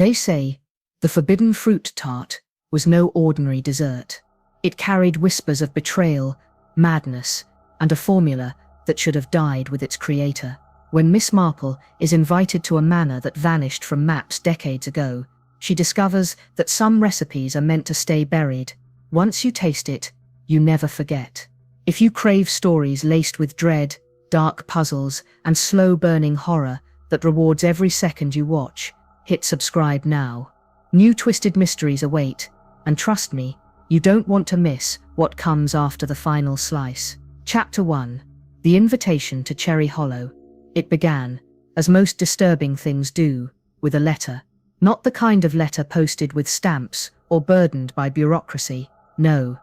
They say the forbidden fruit tart was no ordinary dessert. It carried whispers of betrayal, madness, and a formula that should have died with its creator. When Miss Marple is invited to a manor that vanished from maps decades ago, she discovers that some recipes are meant to stay buried. Once you taste it, you never forget. If you crave stories laced with dread, dark puzzles, and slow-burning horror that rewards every second you watch, hit subscribe now. New twisted mysteries await, and trust me, you don't want to miss what comes after the final slice. Chapter 1. The Invitation to Cherry Hollow. It began, as most disturbing things do, with a letter. Not the kind of letter posted with stamps or burdened by bureaucracy. No.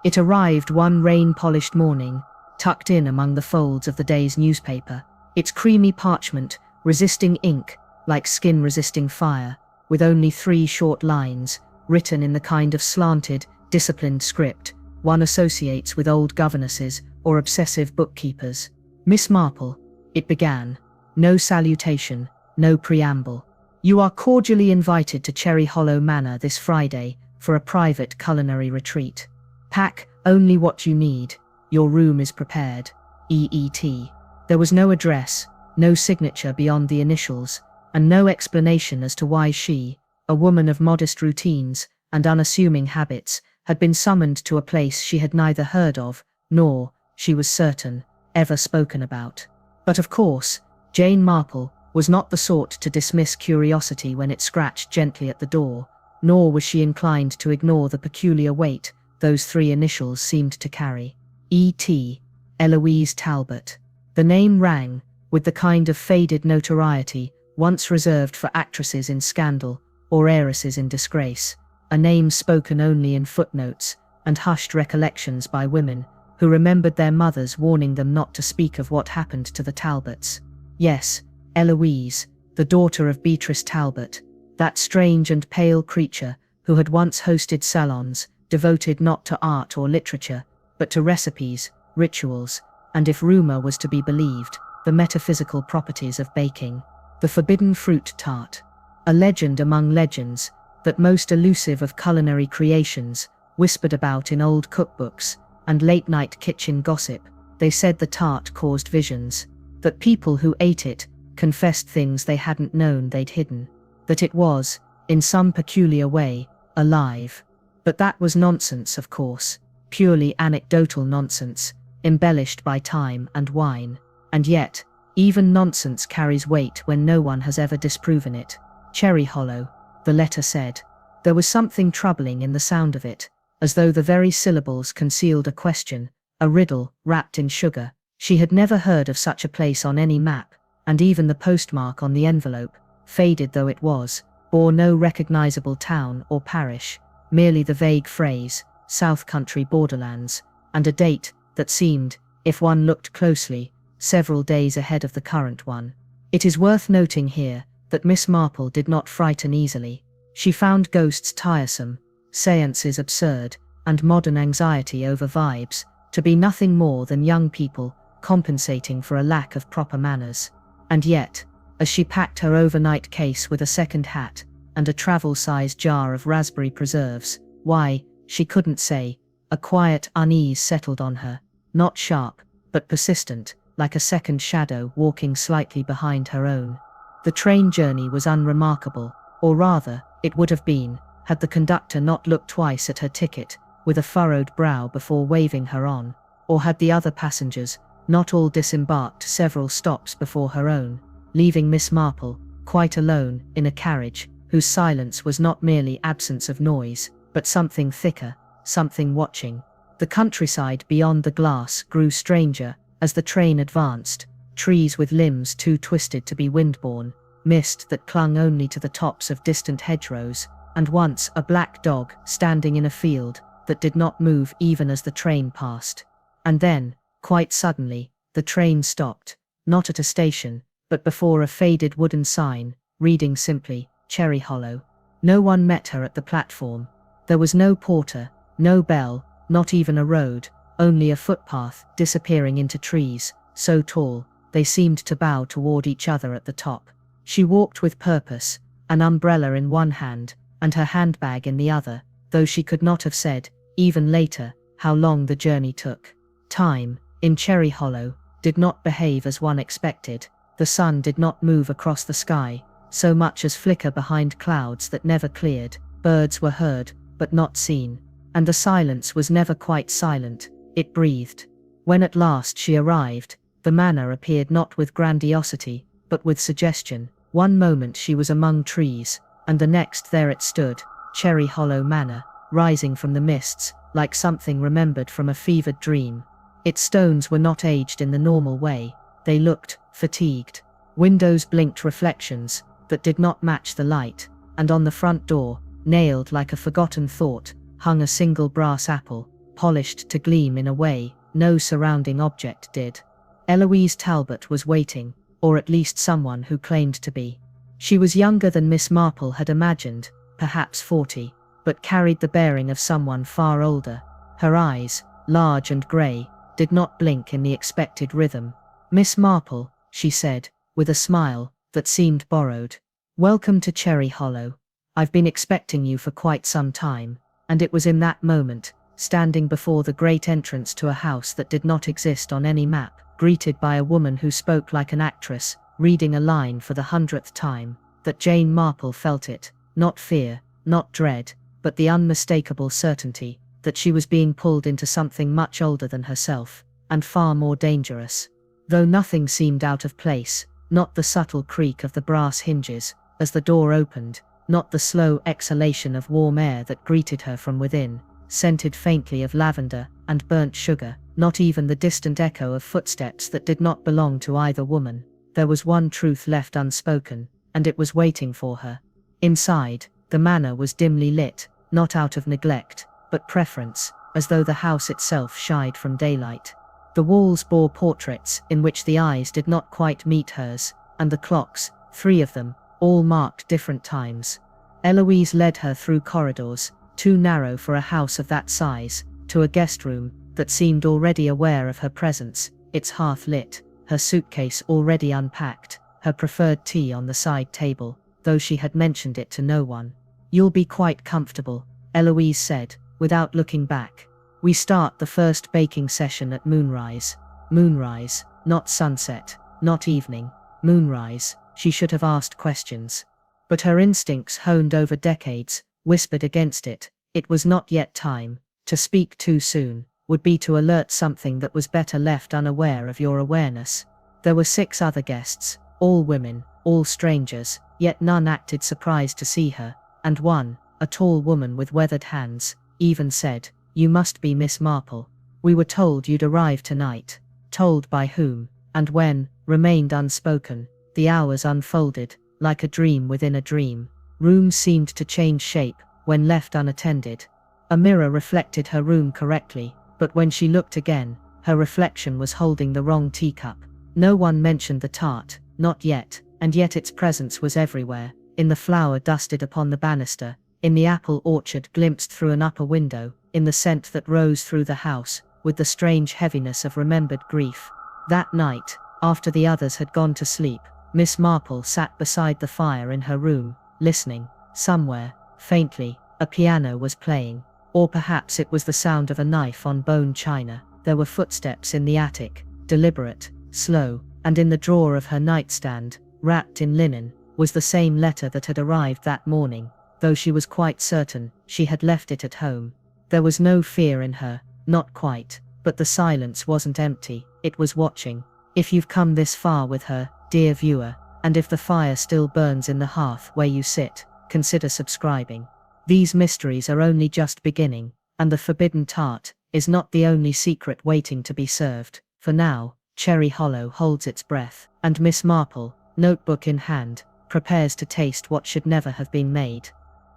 It arrived one rain-polished morning, tucked in among the folds of the day's newspaper, its creamy parchment resisting ink like skin resisting fire, with only 3 short lines, written in the kind of slanted, disciplined script one associates with old governesses or obsessive bookkeepers. Miss Marple, it began. No salutation, no preamble. You are cordially invited to Cherry Hollow Manor this Friday for a private culinary retreat. Pack only what you need. Your room is prepared. EET. There was no address, no signature beyond the initials, and no explanation as to why she, a woman of modest routines and unassuming habits, had been summoned to a place she had neither heard of, nor, she was certain, ever spoken about. But of course, Jane Marple was not the sort to dismiss curiosity when it scratched gently at the door, nor was she inclined to ignore the peculiar weight those 3 initials seemed to carry. E.T. Eloise Talbot. The name rang with the kind of faded notoriety once reserved for actresses in scandal or heiresses in disgrace, a name spoken only in footnotes and hushed recollections by women who remembered their mothers warning them not to speak of what happened to the Talbots. Yes, Eloise, the daughter of Beatrice Talbot, that strange and pale creature who had once hosted salons devoted not to art or literature, but to recipes, rituals, and if rumor was to be believed, the metaphysical properties of baking. The forbidden fruit tart, a legend among legends, that most elusive of culinary creations, whispered about in old cookbooks and late-night kitchen gossip. They said the tart caused visions, that people who ate it confessed things they hadn't known they'd hidden, that it was, in some peculiar way, alive. But that was nonsense, of course, purely anecdotal nonsense, embellished by time and wine. And yet, even nonsense carries weight when no one has ever disproven it. Cherry Hollow, the letter said. There was something troubling in the sound of it, as though the very syllables concealed a question, a riddle wrapped in sugar. She had never heard of such a place on any map, and even the postmark on the envelope, faded though it was, bore no recognizable town or parish, merely the vague phrase, South Country Borderlands, and a date that seemed, if one looked closely, several days ahead of the current one. It is worth noting here that Miss Marple did not frighten easily. She found ghosts tiresome, seances absurd, and modern anxiety over vibes to be nothing more than young people compensating for a lack of proper manners. And yet, as she packed her overnight case with a second hat and a travel-sized jar of raspberry preserves, why, she couldn't say, a quiet unease settled on her, not sharp, but persistent, like a second shadow walking slightly behind her own. The train journey was unremarkable, or rather, it would have been, had the conductor not looked twice at her ticket, with a furrowed brow before waving her on, or had the other passengers not all disembarked several stops before her own, leaving Miss Marple quite alone in a carriage whose silence was not merely absence of noise, but something thicker, something watching. The countryside beyond the glass grew stranger as the train advanced, trees with limbs too twisted to be windborne, mist that clung only to the tops of distant hedgerows, and once a black dog standing in a field that did not move even as the train passed. And then, quite suddenly, the train stopped, not at a station, but before a faded wooden sign, reading simply, Cherry Hollow. No one met her at the platform. There was no porter, no bell, not even a road, only a footpath disappearing into trees, so tall, they seemed to bow toward each other at the top. She walked with purpose, an umbrella in one hand, and her handbag in the other, though she could not have said, even later, how long the journey took. Time, in Cherry Hollow, did not behave as one expected. The sun did not move across the sky, so much as flicker behind clouds that never cleared. Birds were heard, but not seen. And the silence was never quite silent, it breathed. When at last she arrived, the manor appeared not with grandiosity, but with suggestion. One moment she was among trees, and the next there it stood, Cherry Hollow Manor, rising from the mists, like something remembered from a fevered dream. Its stones were not aged in the normal way, they looked fatigued. Windows blinked reflections that did not match the light, and on the front door, nailed like a forgotten thought, hung a single brass apple, polished to gleam in a way no surrounding object did. Eloise Talbot was waiting, or at least someone who claimed to be. She was younger than Miss Marple had imagined, perhaps 40, but carried the bearing of someone far older. Her eyes, large and grey, did not blink in the expected rhythm. "Miss Marple," she said, with a smile that seemed borrowed. "Welcome to Cherry Hollow. I've been expecting you for quite some time." And it was in that moment, standing before the great entrance to a house that did not exist on any map, greeted by a woman who spoke like an actress, reading a line for the 100th time, that Jane Marple felt it, not fear, not dread, but the unmistakable certainty that she was being pulled into something much older than herself, and far more dangerous. Though nothing seemed out of place, not the subtle creak of the brass hinges as the door opened, not the slow exhalation of warm air that greeted her from within, scented faintly of lavender and burnt sugar, not even the distant echo of footsteps that did not belong to either woman. There was one truth left unspoken, and it was waiting for her. Inside, the manor was dimly lit, not out of neglect, but preference, as though the house itself shied from daylight. The walls bore portraits in which the eyes did not quite meet hers, and the clocks, 3 of them, all marked different times. Eloise led her through corridors, too narrow for a house of that size, to a guest room that seemed already aware of her presence, its hearth lit, her suitcase already unpacked, her preferred tea on the side table, though she had mentioned it to no one. "You'll be quite comfortable," Eloise said, without looking back. "We start the first baking session at moonrise." Moonrise, not sunset, not evening. Moonrise. She should have asked questions. But her instincts, honed over decades, whispered against it. It was not yet time. To speak too soon would be to alert something that was better left unaware of your awareness. There were 6 other guests, all women, all strangers, yet none acted surprised to see her, and one, a tall woman with weathered hands, even said, "You must be Miss Marple. We were told you'd arrive tonight." Told by whom, and when, remained unspoken. The hours unfolded, like a dream within a dream. Rooms seemed to change shape when left unattended. A mirror reflected her room correctly, but when she looked again, her reflection was holding the wrong teacup. No one mentioned the tart, not yet, and yet its presence was everywhere, in the flour dusted upon the banister, in the apple orchard glimpsed through an upper window, in the scent that rose through the house, with the strange heaviness of remembered grief. That night, after the others had gone to sleep, Miss Marple sat beside the fire in her room, listening. Somewhere, faintly, a piano was playing. Or perhaps it was the sound of a knife on bone china. There were footsteps in the attic, deliberate, slow, and in the drawer of her nightstand, wrapped in linen, was the same letter that had arrived that morning, though she was quite certain she had left it at home. There was no fear in her, not quite, but the silence wasn't empty, it was watching. If you've come this far with her, dear viewer, and if the fire still burns in the hearth where you sit, consider subscribing. These mysteries are only just beginning, and the forbidden tart is not the only secret waiting to be served. For now, Cherry Hollow holds its breath, and Miss Marple, notebook in hand, prepares to taste what should never have been made.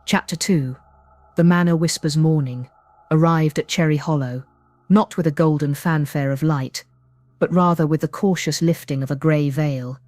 Chapter 2. The manor whispers morning arrived at Cherry Hollow, not with a golden fanfare of light, but rather with the cautious lifting of a grey veil.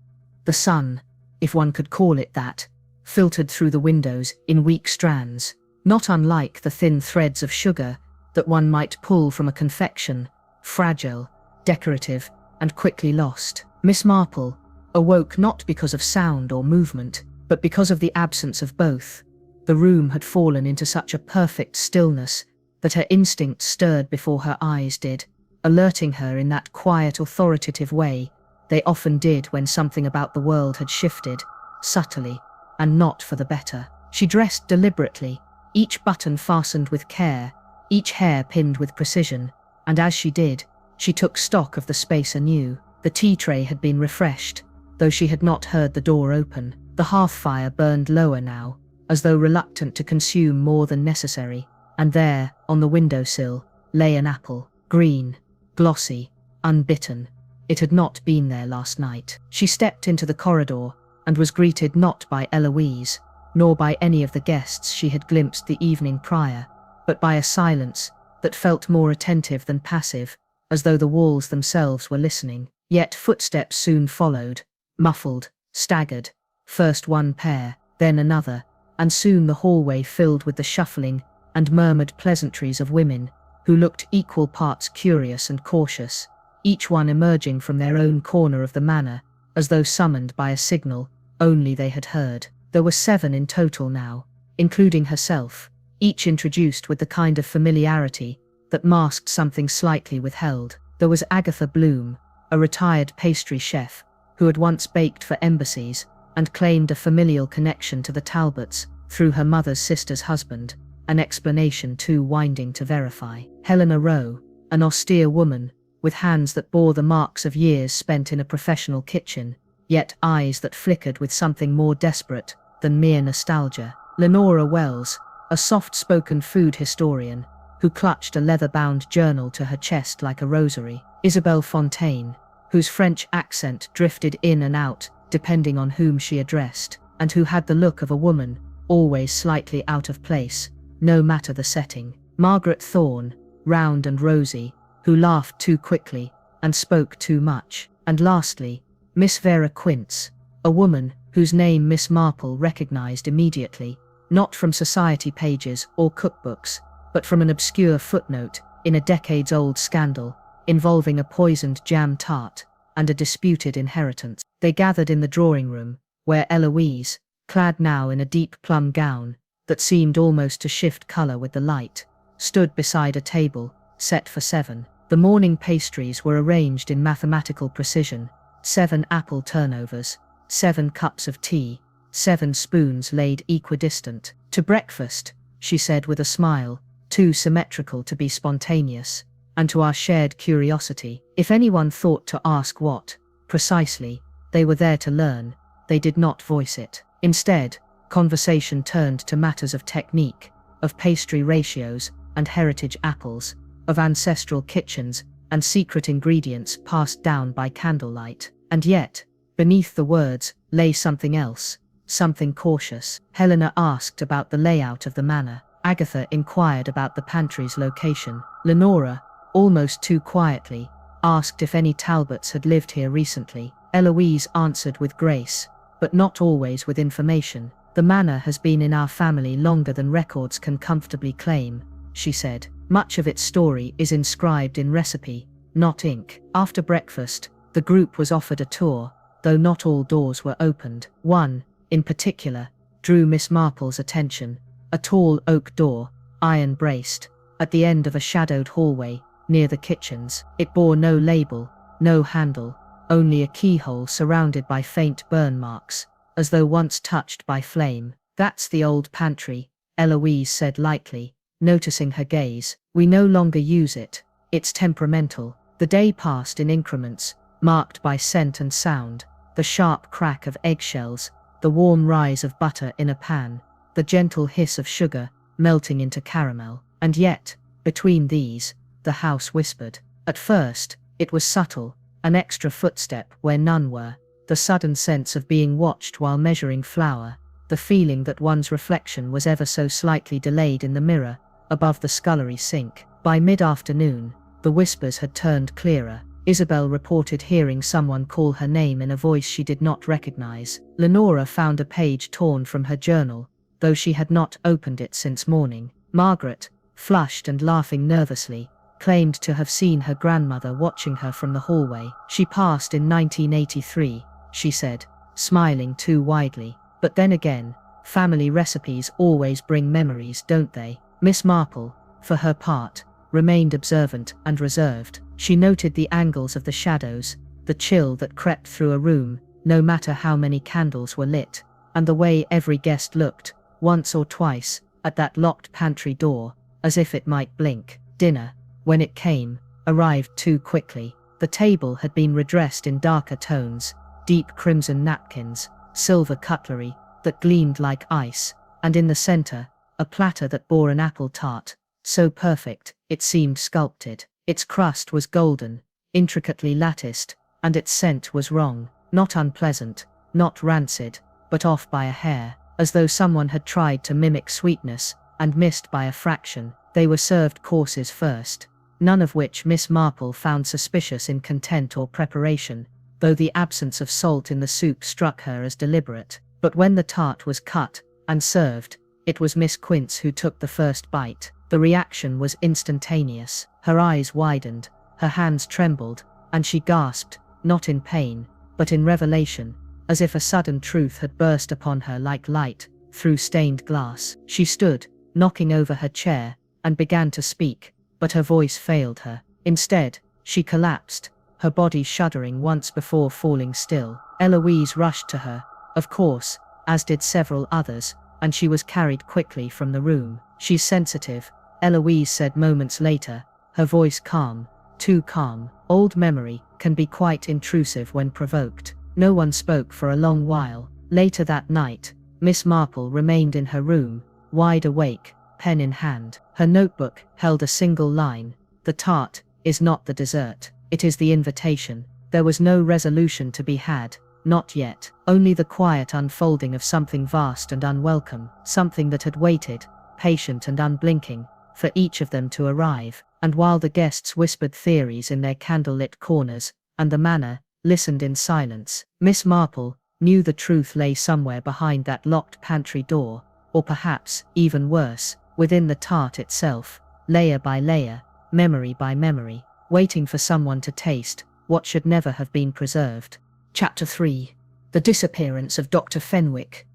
The sun, if one could call it that, filtered through the windows in weak strands, not unlike the thin threads of sugar that one might pull from a confection, fragile, decorative, and quickly lost. Miss Marple awoke not because of sound or movement, But because of the absence of both, the room had fallen into such a perfect stillness that her instinct stirred before her eyes did, alerting her in that quiet, authoritative way they often did when something about the world had shifted, subtly, and not for the better. She dressed deliberately, each button fastened with care, each hair pinned with precision, and as she did, she took stock of the space anew. The tea tray had been refreshed, though she had not heard the door open. The hearth fire burned lower now, as though reluctant to consume more than necessary, and there, on the windowsill, lay an apple, green, glossy, unbitten. It had not been there last night. She stepped into the corridor and was greeted not by Eloise, nor by any of the guests she had glimpsed the evening prior, but by a silence that felt more attentive than passive, as though the walls themselves were listening. Yet footsteps soon followed, muffled, staggered, first one pair, then another, and soon the hallway filled with the shuffling and murmured pleasantries of women who looked equal parts curious and cautious, each one emerging from their own corner of the manor, as though summoned by a signal only they had heard. There were 7 in total now, including herself, each introduced with the kind of familiarity that masked something slightly withheld. There was Agatha Bloom, a retired pastry chef who had once baked for embassies and claimed a familial connection to the Talbots through her mother's sister's husband, an explanation too winding to verify. Helena Rowe, an austere woman with hands that bore the marks of years spent in a professional kitchen, yet eyes that flickered with something more desperate than mere nostalgia. Lenora Wells, a soft-spoken food historian who clutched a leather-bound journal to her chest like a rosary. Isabelle Fontaine, whose French accent drifted in and out depending on whom she addressed, and who had the look of a woman always slightly out of place, no matter the setting. Margaret Thorne, round and rosy, who laughed too quickly and spoke too much. And lastly, Miss Vera Quince, a woman whose name Miss Marple recognized immediately, not from society pages or cookbooks, but from an obscure footnote in a decades-old scandal involving a poisoned jam tart and a disputed inheritance. They gathered in the drawing room, where Eloise, clad now in a deep plum gown that seemed almost to shift color with the light, stood beside a table set for 7. The morning pastries were arranged in mathematical precision: 7 apple turnovers, 7 cups of tea, 7 spoons laid equidistant. "To breakfast," she said with a smile, too symmetrical to be spontaneous, and to our shared curiosity. If anyone thought to ask what, precisely, they were there to learn, they did not voice it. Instead, conversation turned to matters of technique, of pastry ratios and heritage apples, of ancestral kitchens and secret ingredients passed down by candlelight. And yet, beneath the words, lay something else, something cautious. Helena asked about the layout of the manor. Agatha inquired about the pantry's location. Lenora, almost too quietly, asked if any Talbots had lived here recently. Eloise answered with grace, but not always with information. "The manor has been in our family longer than records can comfortably claim," she said. "Much of its story is inscribed in recipe, not ink." After breakfast, the group was offered a tour, though not all doors were opened. One, in particular, drew Miss Marple's attention: a tall oak door, iron-braced, at the end of a shadowed hallway, near the kitchens. It bore no label, no handle, only a keyhole surrounded by faint burn marks, as though once touched by flame. "That's the old pantry," Eloise said lightly, noticing her gaze. "We no longer use it. It's temperamental." The day passed in increments, marked by scent and sound: the sharp crack of eggshells, the warm rise of butter in a pan, the gentle hiss of sugar melting into caramel. And yet, between these, the house whispered. At first, it was subtle, an extra footstep where none were, the sudden sense of being watched while measuring flour, the feeling that one's reflection was ever so slightly delayed in the mirror above the scullery sink. By mid-afternoon, the whispers had turned clearer. Isabel reported hearing someone call her name in a voice she did not recognize. Lenora found a page torn from her journal, though she had not opened it since morning. Margaret, flushed and laughing nervously, claimed to have seen her grandmother watching her from the hallway. "She passed in 1983, she said, smiling too widely. But then again, family recipes always bring memories, don't they? Miss Marple, for her part, remained observant and reserved. She noted the angles of the shadows, the chill that crept through a room, no matter how many candles were lit, and the way every guest looked, once or twice, at that locked pantry door, as if it might blink. Dinner, when it came, arrived too quickly. The table had been redressed in darker tones, deep crimson napkins, silver cutlery that gleamed like ice, and in the center, a platter that bore an apple tart, so perfect, it seemed sculpted. Its crust was golden, intricately latticed, and its scent was wrong, not unpleasant, not rancid, but off by a hair, as though someone had tried to mimic sweetness, and missed by a fraction. They were served courses first, none of which Miss Marple found suspicious in content or preparation, though the absence of salt in the soup struck her as deliberate. But when the tart was cut and served, it was Miss Quince who took the first bite. The reaction was instantaneous. Her eyes widened, her hands trembled, and she gasped, not in pain, but in revelation, as if a sudden truth had burst upon her like light through stained glass. She stood, knocking over her chair, and began to speak, but her voice failed her. Instead, she collapsed, her body shuddering once before falling still. Eloise rushed to her, of course, as did several others, and she was carried quickly from the room. "She's sensitive," Eloise said moments later, her voice calm, too calm. Old memory can be quite intrusive when provoked. No one spoke for a long while. Later that night, Miss Marple remained in her room, wide awake, pen in hand. Her notebook held a single line: "The tart is not the dessert, it is the invitation." There was no resolution to be had, not yet, only the quiet unfolding of something vast and unwelcome, something that had waited, patient and unblinking, for each of them to arrive. And while the guests whispered theories in their candlelit corners, and the manor listened in silence, Miss Marple knew the truth lay somewhere behind that locked pantry door, or perhaps, even worse, within the tart itself, layer by layer, memory by memory, waiting for someone to taste what should never have been preserved. Chapter 3. The disappearance of Dr. Fenwick.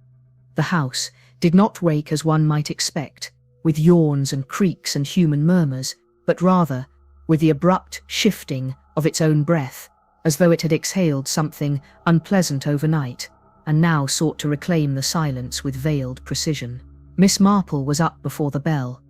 The house did not wake as one might expect, with yawns and creaks and human murmurs, but rather with the abrupt shifting of its own breath, as though it had exhaled something unpleasant overnight, and now sought to reclaim the silence with veiled precision. Miss Marple was up before the bell,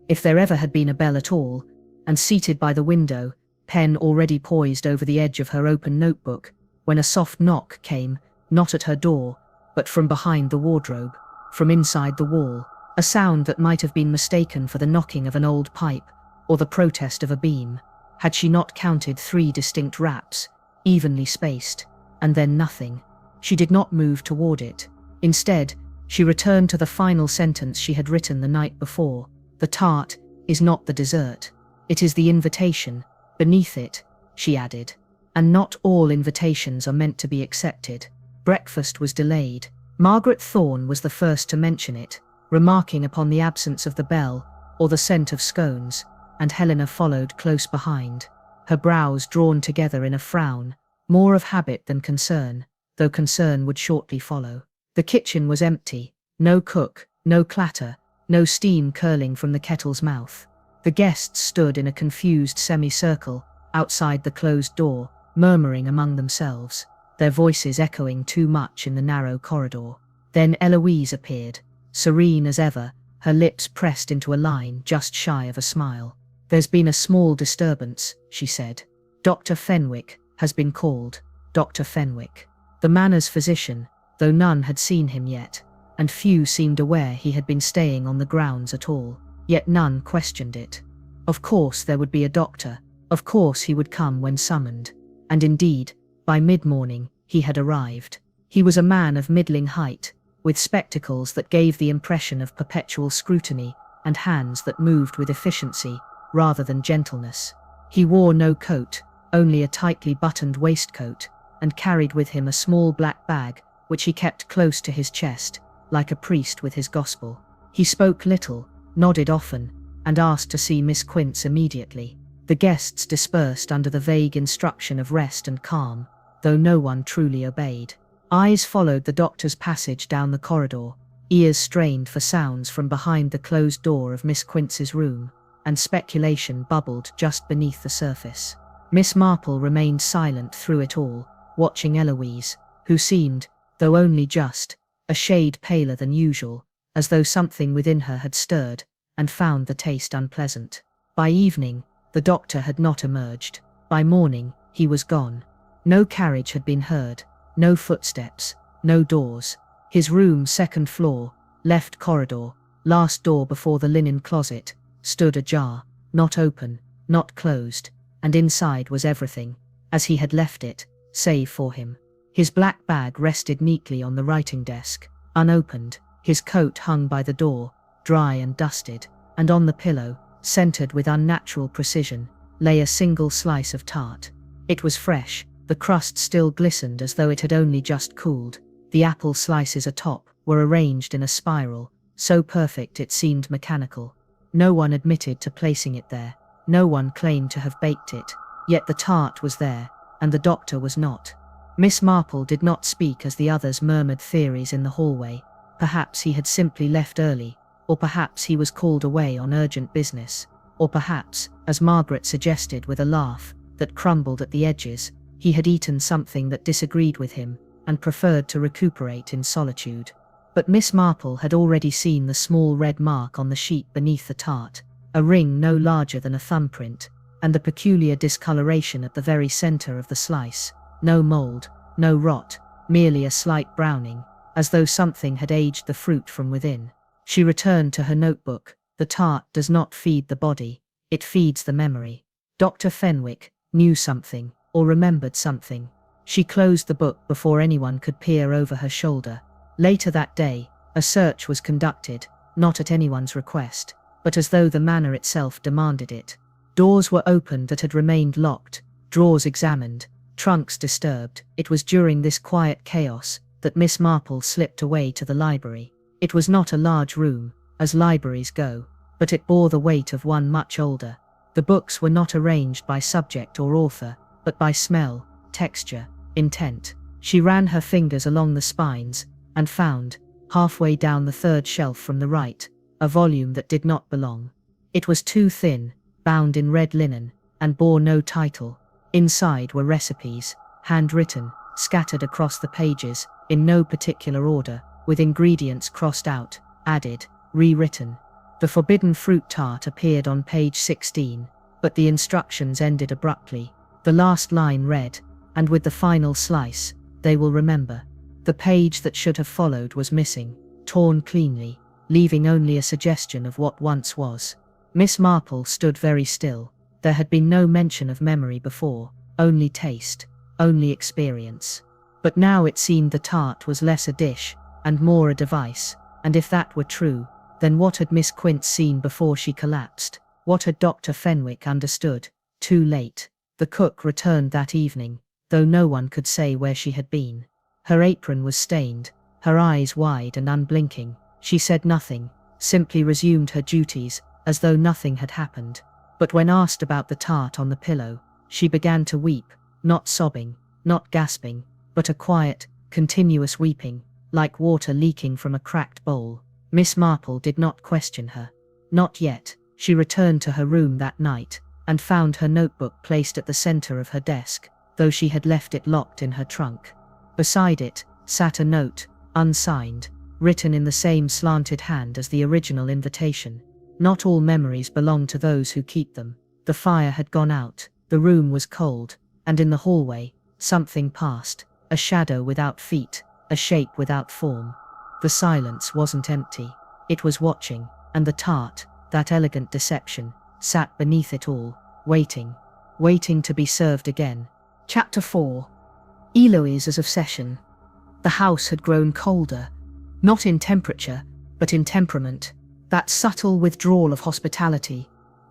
if there ever had been a bell at all, and seated by the window, pen already poised over the edge of her open notebook, when a soft knock came, not at her door, but from behind the wardrobe, from inside the wall, a sound that might have been mistaken for the knocking of an old pipe, or the protest of a beam. Had she not counted 3 distinct raps, evenly spaced, and then nothing? She did not move toward it. Instead, she returned to the final sentence she had written the night before. "The tart is not the dessert, it is the invitation beneath it," she added. "And not all invitations are meant to be accepted." Breakfast was delayed. Margaret Thorne was the first to mention it, remarking upon the absence of the bell, or the scent of scones, and Helena followed close behind, her brows drawn together in a frown, more of habit than concern, though concern would shortly follow. The kitchen was empty, no cook, no clatter, no steam curling from the kettle's mouth. The guests stood in a confused semicircle, outside the closed door, murmuring among themselves, their voices echoing too much in the narrow corridor. Then Eloise appeared, serene as ever, her lips pressed into a line just shy of a smile. "There's been a small disturbance," she said. "Dr. Fenwick has been called." Dr. Fenwick, the manor's physician, though none had seen him yet, and few seemed aware he had been staying on the grounds at all, yet none questioned it. Of course there would be a doctor, of course he would come when summoned, and indeed, by mid-morning, he had arrived. He was a man of middling height, with spectacles that gave the impression of perpetual scrutiny, and hands that moved with efficiency rather than gentleness. He wore no coat, only a tightly buttoned waistcoat, and carried with him a small black bag, which he kept close to his chest, like a priest with his gospel. He spoke little, nodded often, and asked to see Miss Quince immediately. The guests dispersed under the vague instruction of rest and calm, though no one truly obeyed. Eyes followed the doctor's passage down the corridor, ears strained for sounds from behind the closed door of Miss Quince's room, and speculation bubbled just beneath the surface. Miss Marple remained silent through it all, watching Eloise, who seemed, though only just, a shade paler than usual, as though something within her had stirred, and found the taste unpleasant. By evening, the doctor had not emerged. By morning, he was gone. No carriage had been heard, no footsteps, no doors. His room, second floor, left corridor, last door before the linen closet, stood ajar, not open, not closed, and inside was everything, as he had left it, save for him. His black bag rested neatly on the writing desk, unopened, his coat hung by the door, dry and dusted, and on the pillow, centered with unnatural precision, lay a single slice of tart. It was fresh, the crust still glistened as though it had only just cooled. The apple slices atop were arranged in a spiral, so perfect it seemed mechanical. No one admitted to placing it there, no one claimed to have baked it, yet the tart was there, and the doctor was not. Miss Marple did not speak as the others murmured theories in the hallway. Perhaps he had simply left early, or perhaps he was called away on urgent business, or perhaps, as Margaret suggested with a laugh that crumbled at the edges, he had eaten something that disagreed with him, and preferred to recuperate in solitude. But Miss Marple had already seen the small red mark on the sheet beneath the tart, a ring no larger than a thumbprint, and the peculiar discoloration at the very center of the slice. No mold, no rot, merely a slight browning, as though something had aged the fruit from within. She returned to her notebook. The tart does not feed the body, it feeds the memory. Dr. Fenwick knew something, or remembered something. She closed the book before anyone could peer over her shoulder. Later that day, a search was conducted, not at anyone's request, but as though the manor itself demanded it. Doors were opened that had remained locked, drawers examined, trunks disturbed. It was during this quiet chaos that Miss Marple slipped away to the library. It was not a large room, as libraries go, but it bore the weight of one much older. The books were not arranged by subject or author, but by smell, texture, intent. She ran her fingers along the spines, and found, halfway down the third shelf from the right, a volume that did not belong. It was too thin, bound in red linen, and bore no title. Inside were recipes, handwritten, scattered across the pages, in no particular order, with ingredients crossed out, added, rewritten. The forbidden fruit tart appeared on page 16, but the instructions ended abruptly. The last line read, "And with the final slice, they will remember." The page that should have followed was missing, torn cleanly, leaving only a suggestion of what once was. Miss Marple stood very still. There had been no mention of memory before, only taste, only experience. But now it seemed the tart was less a dish, and more a device, and if that were true, then what had Miss Quince seen before she collapsed? What had Dr. Fenwick understood? Too late. The cook returned that evening, though no one could say where she had been. Her apron was stained, her eyes wide and unblinking. She said nothing, simply resumed her duties, as though nothing had happened. But when asked about the tart on the pillow, she began to weep, not sobbing, not gasping, but a quiet, continuous weeping, like water leaking from a cracked bowl. Miss Marple did not question her. Not yet. She returned to her room that night, and found her notebook placed at the center of her desk, though she had left it locked in her trunk. Beside it sat a note, unsigned, written in the same slanted hand as the original invitation. Not all memories belong to those who keep them. The fire had gone out, the room was cold, and in the hallway, something passed, a shadow without feet, a shape without form. The silence wasn't empty. It was watching, and the tart, that elegant deception, sat beneath it all, waiting to be served again. Chapter 4. Eloise's obsession. The house had grown colder, not in temperature, but in temperament. That subtle withdrawal of hospitality,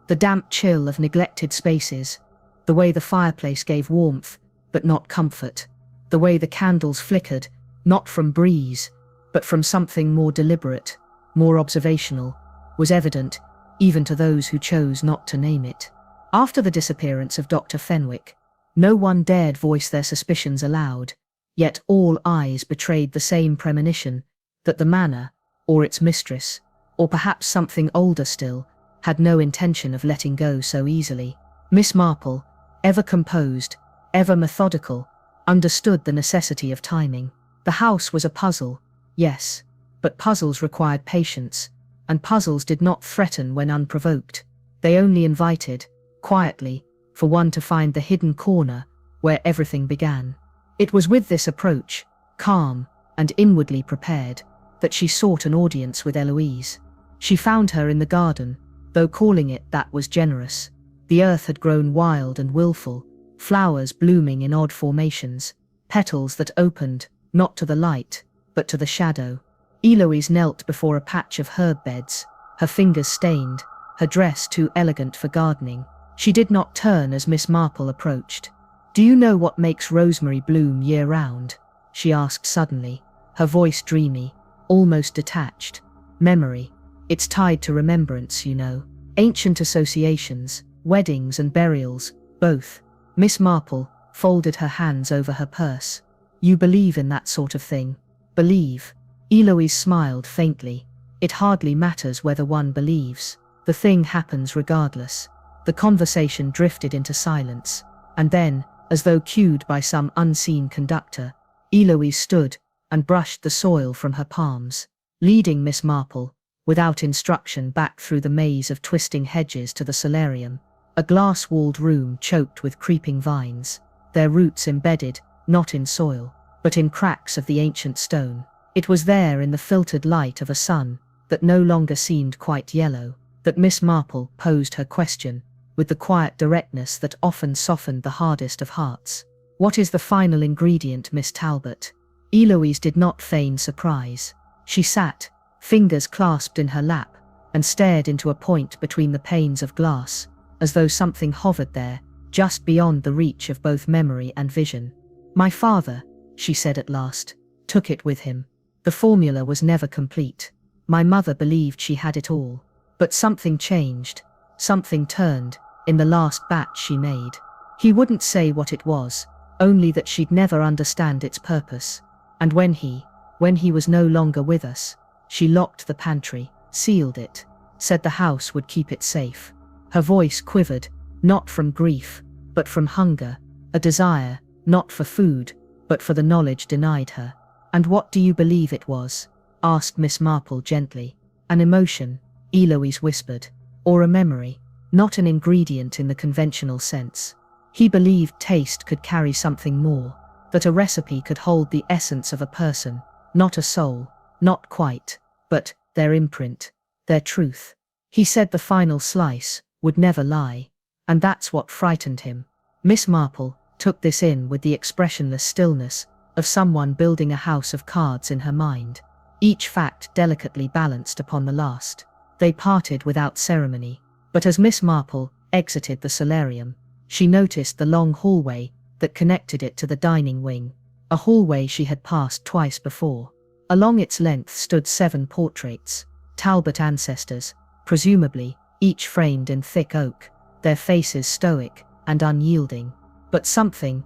the damp chill of neglected spaces, the way the fireplace gave warmth, but not comfort, the way the candles flickered, not from breeze, but from something more deliberate, more observational, was evident, even to those who chose not to name it. After the disappearance of Dr. Fenwick, no one dared voice their suspicions aloud, yet all eyes betrayed the same premonition, that the manor, or its mistress, or perhaps something older still, had no intention of letting go so easily. Miss Marple, ever composed, ever methodical, understood the necessity of timing. The house was a puzzle, yes, but puzzles required patience, and puzzles did not threaten when unprovoked. They only invited, quietly, for one to find the hidden corner where everything began. It was with this approach, calm and inwardly prepared, that she sought an audience with Eloise. She found her in the garden, though calling it that was generous. The earth had grown wild and willful, flowers blooming in odd formations, petals that opened, not to the light, but to the shadow. Eloise knelt before a patch of herb beds, her fingers stained, her dress too elegant for gardening. She did not turn as Miss Marple approached. "Do you know what makes rosemary bloom year-round?" she asked suddenly, her voice dreamy, almost detached. "Memory. It's tied to remembrance, you know. Ancient associations, weddings and burials, both." Miss Marple folded her hands over her purse. "You believe in that sort of thing?" "Believe?" Eloise smiled faintly. "It hardly matters whether one believes. The thing happens regardless." The conversation drifted into silence, and then, as though cued by some unseen conductor, Eloise stood and brushed the soil from her palms, leading Miss Marple, without instruction, back through the maze of twisting hedges to the solarium, a glass-walled room choked with creeping vines, their roots embedded, not in soil, but in cracks of the ancient stone. It was there, in the filtered light of a sun that no longer seemed quite yellow, that Miss Marple posed her question, with the quiet directness that often softened the hardest of hearts. "What is the final ingredient, Miss Talbot?" Eloise did not feign surprise. She sat, fingers clasped in her lap, and stared into a point between the panes of glass, as though something hovered there, just beyond the reach of both memory and vision. "My father," she said at last, "took it with him. The formula was never complete. My mother believed she had it all. But something changed, something turned, in the last batch she made. He wouldn't say what it was, only that she'd never understand its purpose. And when he was no longer with us, she locked the pantry, sealed it, said the house would keep it safe." Her voice quivered, not from grief, but from hunger, a desire, not for food, but for the knowledge denied her. "And what do you believe it was?" asked Miss Marple gently. "An emotion," Eloise whispered, "or a memory, not an ingredient in the conventional sense. He believed taste could carry something more, that a recipe could hold the essence of a person, not a soul, not quite, but their imprint, their truth. He said the final slice would never lie, and that's what frightened him." Miss Marple took this in with the expressionless stillness of someone building a house of cards in her mind, each fact delicately balanced upon the last. They parted without ceremony, but as Miss Marple exited the solarium, she noticed the long hallway that connected it to the dining wing, a hallway she had passed twice before. Along its length stood 7 portraits, Talbot ancestors, presumably, each framed in thick oak, their faces stoic and unyielding. But something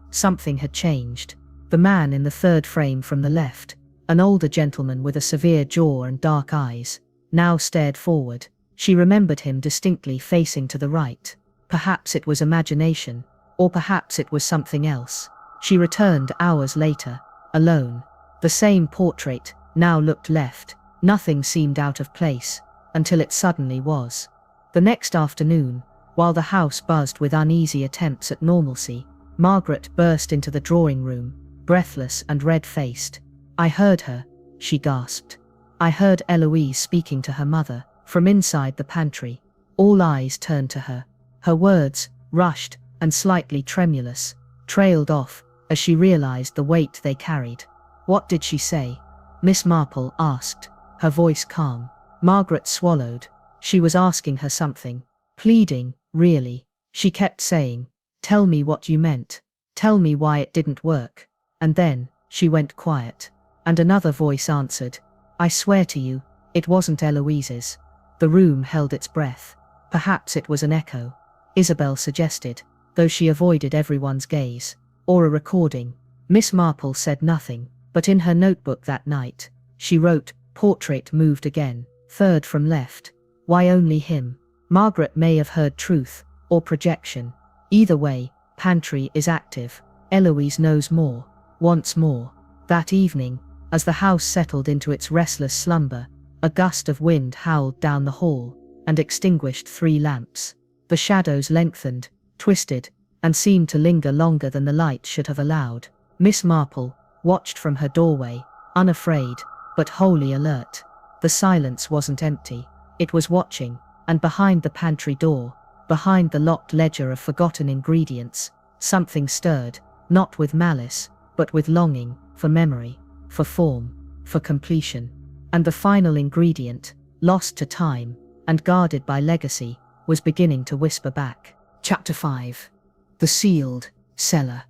had changed. The man in the 3rd frame from the left, an older gentleman with a severe jaw and dark eyes, now stared forward. She remembered him distinctly facing to the right. Perhaps it was imagination, or perhaps it was something else. She returned hours later, alone. The same portrait now looked left. Nothing seemed out of place, until it suddenly was. The next afternoon, while the house buzzed with uneasy attempts at normalcy, Margaret burst into the drawing room, breathless and red-faced. "I heard her," she gasped. "I heard Eloise speaking to her mother, from inside the pantry." All eyes turned to her. Her words, rushed and slightly tremulous, trailed off as she realized the weight they carried. "What did she say?" Miss Marple asked, her voice calm. Margaret swallowed. She was asking her something, pleading, really. She kept saying, "Tell me what you meant. Tell me why it didn't work." And then, she went quiet. And another voice answered, "I swear to you, it wasn't Eloise's." The room held its breath. Perhaps it was an echo, Isabel suggested, though she avoided everyone's gaze. Or a recording. Miss Marple said nothing, but in her notebook that night, she wrote, "Portrait moved again, third from left. Why only him?" Margaret may have heard truth, or projection. Either way, pantry is active. Eloise knows more, wants more. That evening, as the house settled into its restless slumber, a gust of wind howled down the hall and extinguished 3 lamps. The shadows lengthened, twisted, and seemed to linger longer than the light should have allowed. Miss Marple watched from her doorway, unafraid, but wholly alert. The silence wasn't empty. It was watching, and behind the pantry door, behind the locked ledger of forgotten ingredients, something stirred, not with malice, but with longing, for memory, for form, for completion. And the final ingredient, lost to time, and guarded by legacy, was beginning to whisper back. Chapter 5. The Sealed Cellar.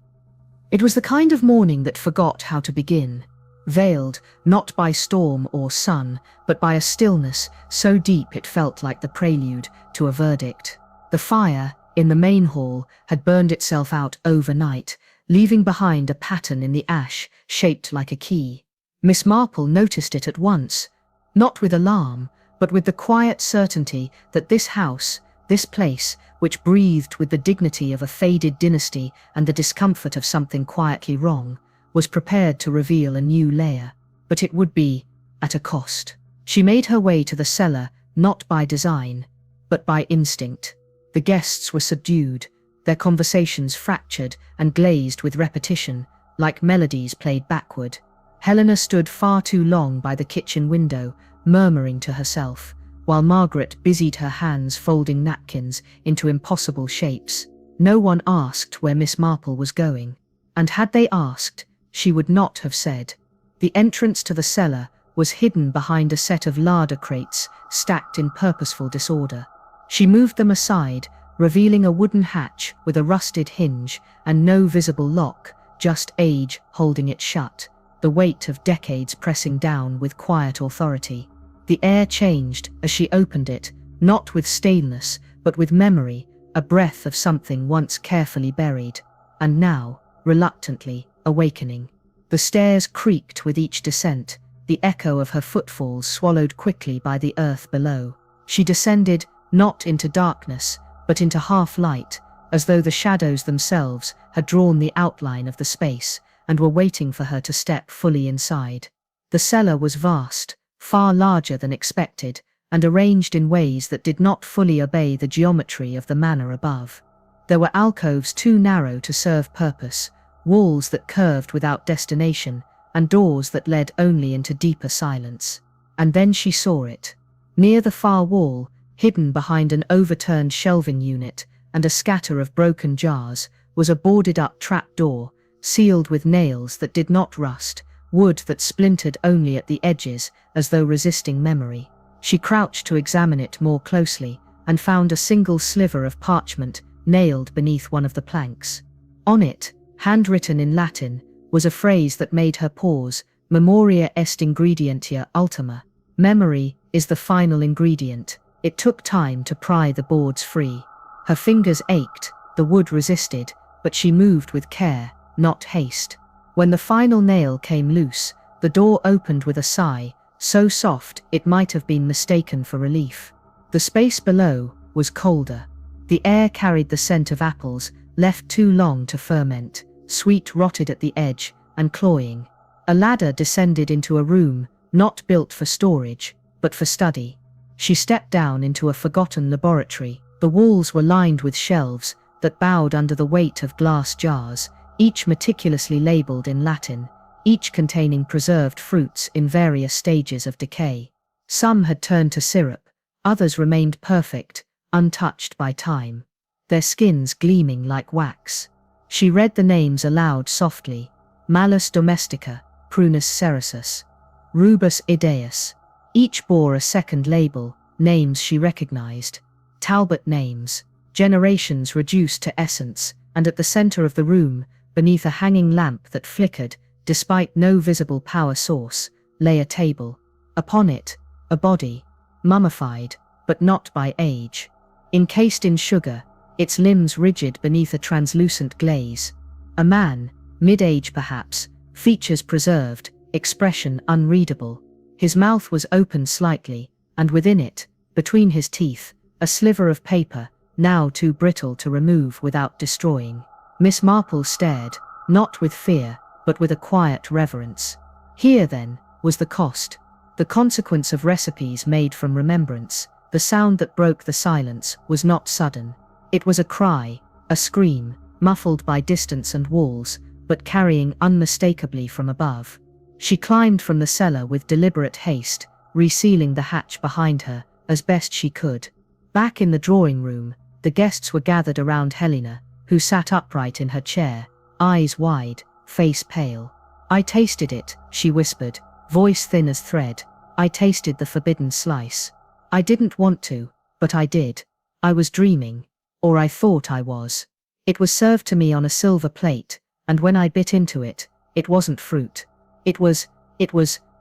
It was the kind of morning that forgot how to begin, veiled not by storm or sun, but by a stillness so deep it felt like the prelude to a verdict. The fire, in the main hall, had burned itself out overnight, leaving behind a pattern in the ash shaped like a key. Miss Marple noticed it at once, not with alarm, but with the quiet certainty that this house, this place, which breathed with the dignity of a faded dynasty and the discomfort of something quietly wrong, was prepared to reveal a new layer. But it would be at a cost. She made her way to the cellar, not by design, but by instinct. The guests were subdued, their conversations fractured and glazed with repetition, like melodies played backward. Helena stood far too long by the kitchen window, murmuring to herself, while Margaret busied her hands folding napkins into impossible shapes. No one asked where Miss Marple was going, and had they asked, she would not have said. The entrance to the cellar was hidden behind a set of larder crates stacked in purposeful disorder. She moved them aside, revealing a wooden hatch with a rusted hinge and no visible lock, just age holding it shut, the weight of decades pressing down with quiet authority. The air changed as she opened it, not with stainless, but with memory, a breath of something once carefully buried, and now, reluctantly, awakening. The stairs creaked with each descent, the echo of her footfalls swallowed quickly by the earth below. She descended, not into darkness, but into half-light, as though the shadows themselves had drawn the outline of the space and were waiting for her to step fully inside. The cellar was vast, far larger than expected, and arranged in ways that did not fully obey the geometry of the manor above. There were alcoves too narrow to serve purpose, walls that curved without destination, and doors that led only into deeper silence. And then she saw it. Near the far wall, hidden behind an overturned shelving unit and a scatter of broken jars, was a boarded-up trapdoor, sealed with nails that did not rust, wood that splintered only at the edges as though resisting memory. She crouched to examine it more closely and found a single sliver of parchment nailed beneath one of the planks. On it, handwritten in Latin, was a phrase that made her pause: "Memoria est ingredientia ultima." Memory is the final ingredient. It took time to pry the boards free. Her fingers ached, the wood resisted, but she moved with care, not haste. When the final nail came loose, the door opened with a sigh, so soft it might have been mistaken for relief. The space below was colder. The air carried the scent of apples, left too long to ferment, sweet rotted at the edge and cloying. A ladder descended into a room, not built for storage, but for study. She stepped down into a forgotten laboratory. The walls were lined with shelves that bowed under the weight of glass jars, each meticulously labelled in Latin, each containing preserved fruits in various stages of decay. Some had turned to syrup, others remained perfect, untouched by time, their skins gleaming like wax. She read the names aloud softly: Malus domestica, Prunus cerasus, Rubus idaeus. Each bore a second label, names she recognized. Talbot names, generations reduced to essence, and at the center of the room, beneath a hanging lamp that flickered, despite no visible power source, lay a table. Upon it, a body, mummified, but not by age. Encased in sugar, its limbs rigid beneath a translucent glaze. A man, Mid-age perhaps, features preserved, expression unreadable. His mouth was open slightly, and within it, between his teeth, a sliver of paper, now too brittle to remove without destroying. Miss Marple stared, not with fear, but with a quiet reverence. Here, then, was the cost, the consequence of recipes made from remembrance. The sound that broke the silence was not sudden. It was a cry, a scream, muffled by distance and walls, but carrying unmistakably from above. She climbed from the cellar with deliberate haste, resealing the hatch behind her, as best she could. Back in the drawing room, the guests were gathered around Helena, who sat upright in her chair, eyes wide, face pale. "I tasted it," she whispered, voice thin as thread. "I tasted the forbidden slice. I didn't want to, but I did. I was dreaming. Or I thought I was. It was served to me on a silver plate, and when I bit into it, it wasn't fruit. It was,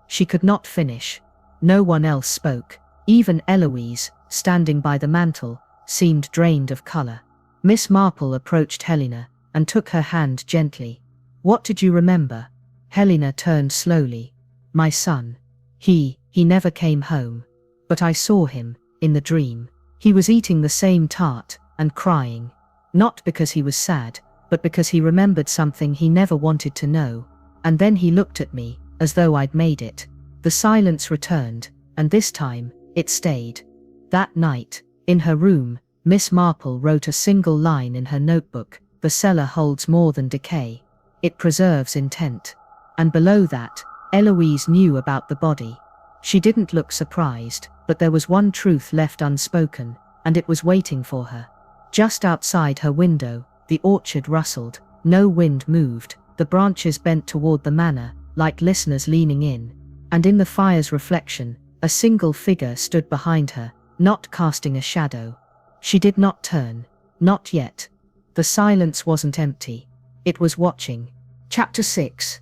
she could not finish. No one else spoke. Even Eloise, standing by the mantel, seemed drained of colour. Miss Marple approached Helena and took her hand gently. "What did you remember?" Helena turned slowly. "My son. He never came home. But I saw him, in the dream. He was eating the same tart, and crying. Not because he was sad, but because he remembered something he never wanted to know. And then he looked at me, as though I'd made it." The silence returned, and this time, it stayed. That night, in her room, Miss Marple wrote a single line in her notebook: "The cellar holds more than decay. It preserves intent." And below that, Eloise knew about the body. She didn't look surprised, but there was one truth left unspoken, and it was waiting for her. Just outside her window, the orchard rustled. No wind moved. The branches bent toward the manor, like listeners leaning in. And in the fire's reflection, a single figure stood behind her, not casting a shadow. She did not turn. Not yet. The silence wasn't empty. It was watching. Chapter 6.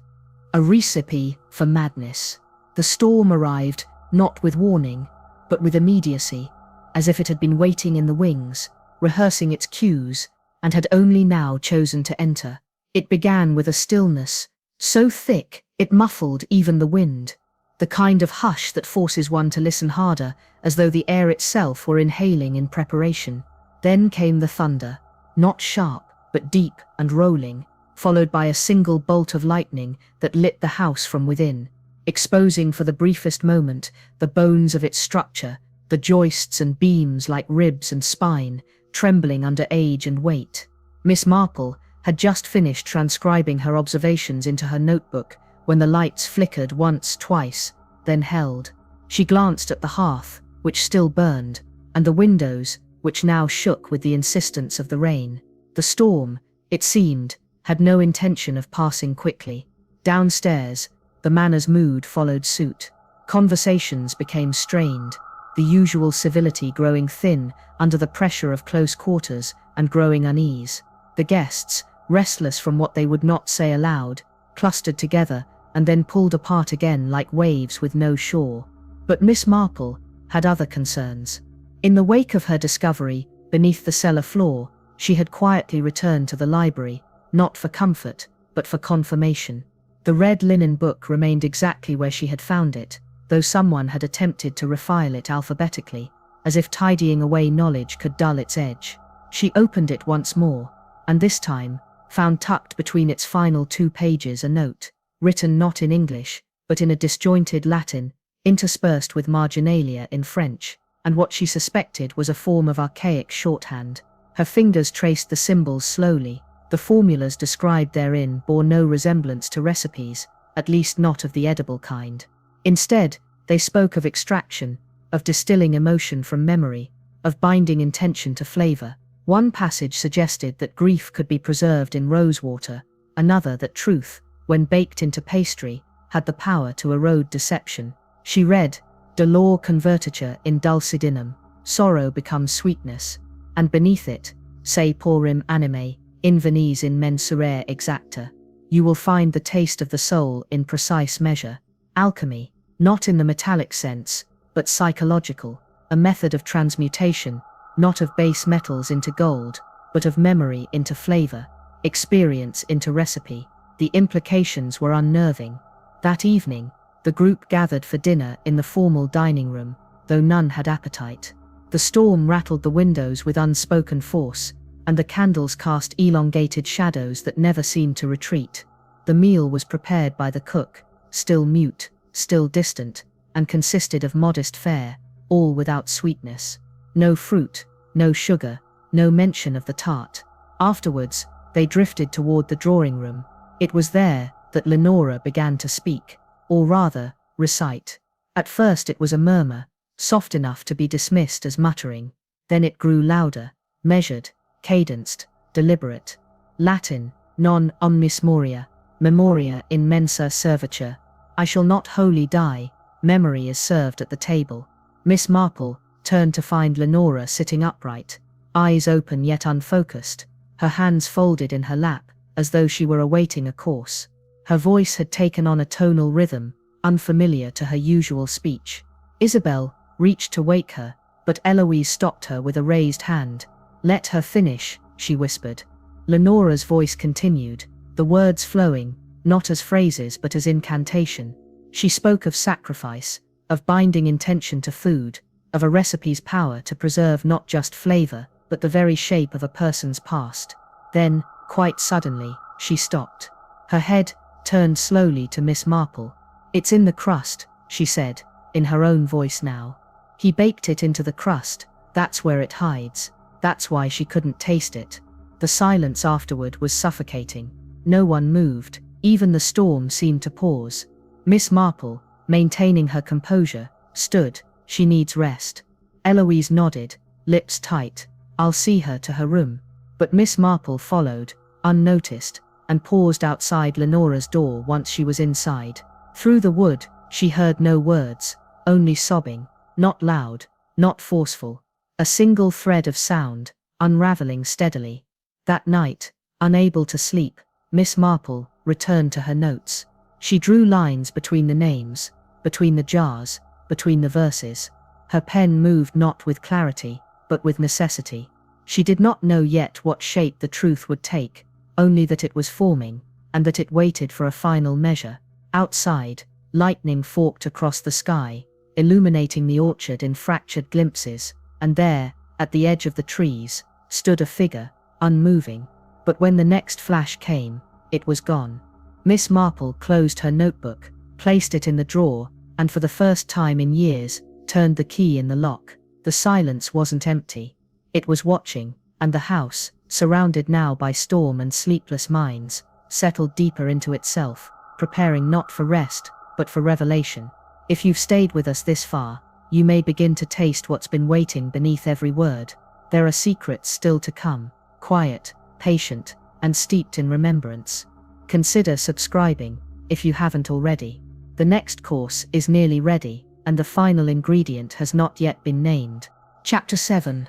A recipe for madness. The storm arrived, not with warning, but with immediacy, as if it had been waiting in the wings, rehearsing its cues, and had only now chosen to enter. It began with a stillness, so thick it muffled even the wind, the kind of hush that forces one to listen harder, as though the air itself were inhaling in preparation. Then came the thunder, not sharp, but deep and rolling, followed by a single bolt of lightning that lit the house from within, exposing for the briefest moment the bones of its structure, the joists and beams like ribs and spine, trembling under age and weight. Miss Marple had just finished transcribing her observations into her notebook when the lights flickered once, twice, then held. She glanced at the hearth, which still burned, and the windows, which now shook with the insistence of the rain. The storm, it seemed, had no intention of passing quickly. Downstairs, the manor's mood followed suit. Conversations became strained, the usual civility growing thin under the pressure of close quarters and growing unease. The guests, restless from what they would not say aloud, clustered together and then pulled apart again like waves with no shore. But Miss Marple had other concerns. In the wake of her discovery, beneath the cellar floor, she had quietly returned to the library, not for comfort, but for confirmation. The red linen book remained exactly where she had found it, though someone had attempted to refile it alphabetically, as if tidying away knowledge could dull its edge. She opened it once more, and this time, found tucked between its final 2 pages a note, written not in English, but in a disjointed Latin, interspersed with marginalia in French, and what she suspected was a form of archaic shorthand. Her fingers traced the symbols slowly. The formulas described therein bore no resemblance to recipes, at least not of the edible kind. Instead, they spoke of extraction, of distilling emotion from memory, of binding intention to flavor. One passage suggested that grief could be preserved in rosewater, another that truth, when baked into pastry, had the power to erode deception. She read, "Dolor convertitur in dulcidinum, sorrow becomes sweetness," and beneath it, "Se porim anime, invenis in mensurare exacta." You will find the taste of the soul in precise measure. Alchemy, not in the metallic sense, but psychological, a method of transmutation, not of base metals into gold, but of memory into flavor, experience into recipe. The implications were unnerving. That evening, the group gathered for dinner in the formal dining room, though none had appetite. The storm rattled the windows with unspoken force, and the candles cast elongated shadows that never seemed to retreat. The meal was prepared by the cook, still mute, still distant, and consisted of modest fare, all without sweetness. No fruit, no sugar, no mention of the tart. Afterwards, they drifted toward the drawing room. It was there that Lenora began to speak, or rather, recite. At first it was a murmur, soft enough to be dismissed as muttering. Then it grew louder, measured, cadenced, deliberate. Latin, non omnis moria, memoria in mensa servitur. I shall not wholly die, memory is served at the table. Miss Marple turned to find Lenora sitting upright, eyes open yet unfocused, her hands folded in her lap, as though she were awaiting a course. Her voice had taken on a tonal rhythm, unfamiliar to her usual speech. Isabel reached to wake her, but Eloise stopped her with a raised hand. "Let her finish," she whispered. Lenora's voice continued, the words flowing, not as phrases but as incantation. She spoke of sacrifice, of binding intention to food, of a recipe's power to preserve not just flavor, but the very shape of a person's past. Then, quite suddenly, she stopped. Her head turned slowly to Miss Marple. "It's in the crust," she said, in her own voice now. "He baked it into the crust, that's where it hides. That's why she couldn't taste it." The silence afterward was suffocating. No one moved, even the storm seemed to pause. Miss Marple, maintaining her composure, stood. "She needs rest." Eloise nodded, lips tight. "I'll see her to her room." But Miss Marple followed, unnoticed, and paused outside Lenora's door once she was inside. Through the wood, she heard no words, only sobbing, not loud, not forceful. A single thread of sound, unraveling steadily. That night, unable to sleep, Miss Marple returned to her notes. She drew lines between the names, between the jars, between the verses. Her pen moved not with clarity, but with necessity. She did not know yet what shape the truth would take, only that it was forming, and that it waited for a final measure. Outside, lightning forked across the sky, illuminating the orchard in fractured glimpses, and there, at the edge of the trees, stood a figure, unmoving. But when the next flash came, it was gone. Miss Marple closed her notebook, placed it in the drawer, and for the first time in years, turned the key in the lock. The silence wasn't empty. It was watching, and the house, surrounded now by storm and sleepless minds, settled deeper into itself, preparing not for rest, but for revelation. If you've stayed with us this far, you may begin to taste what's been waiting beneath every word. There are secrets still to come, quiet, patient, and steeped in remembrance. Consider subscribing, if you haven't already. The next course is nearly ready, and the final ingredient has not yet been named. Chapter 7.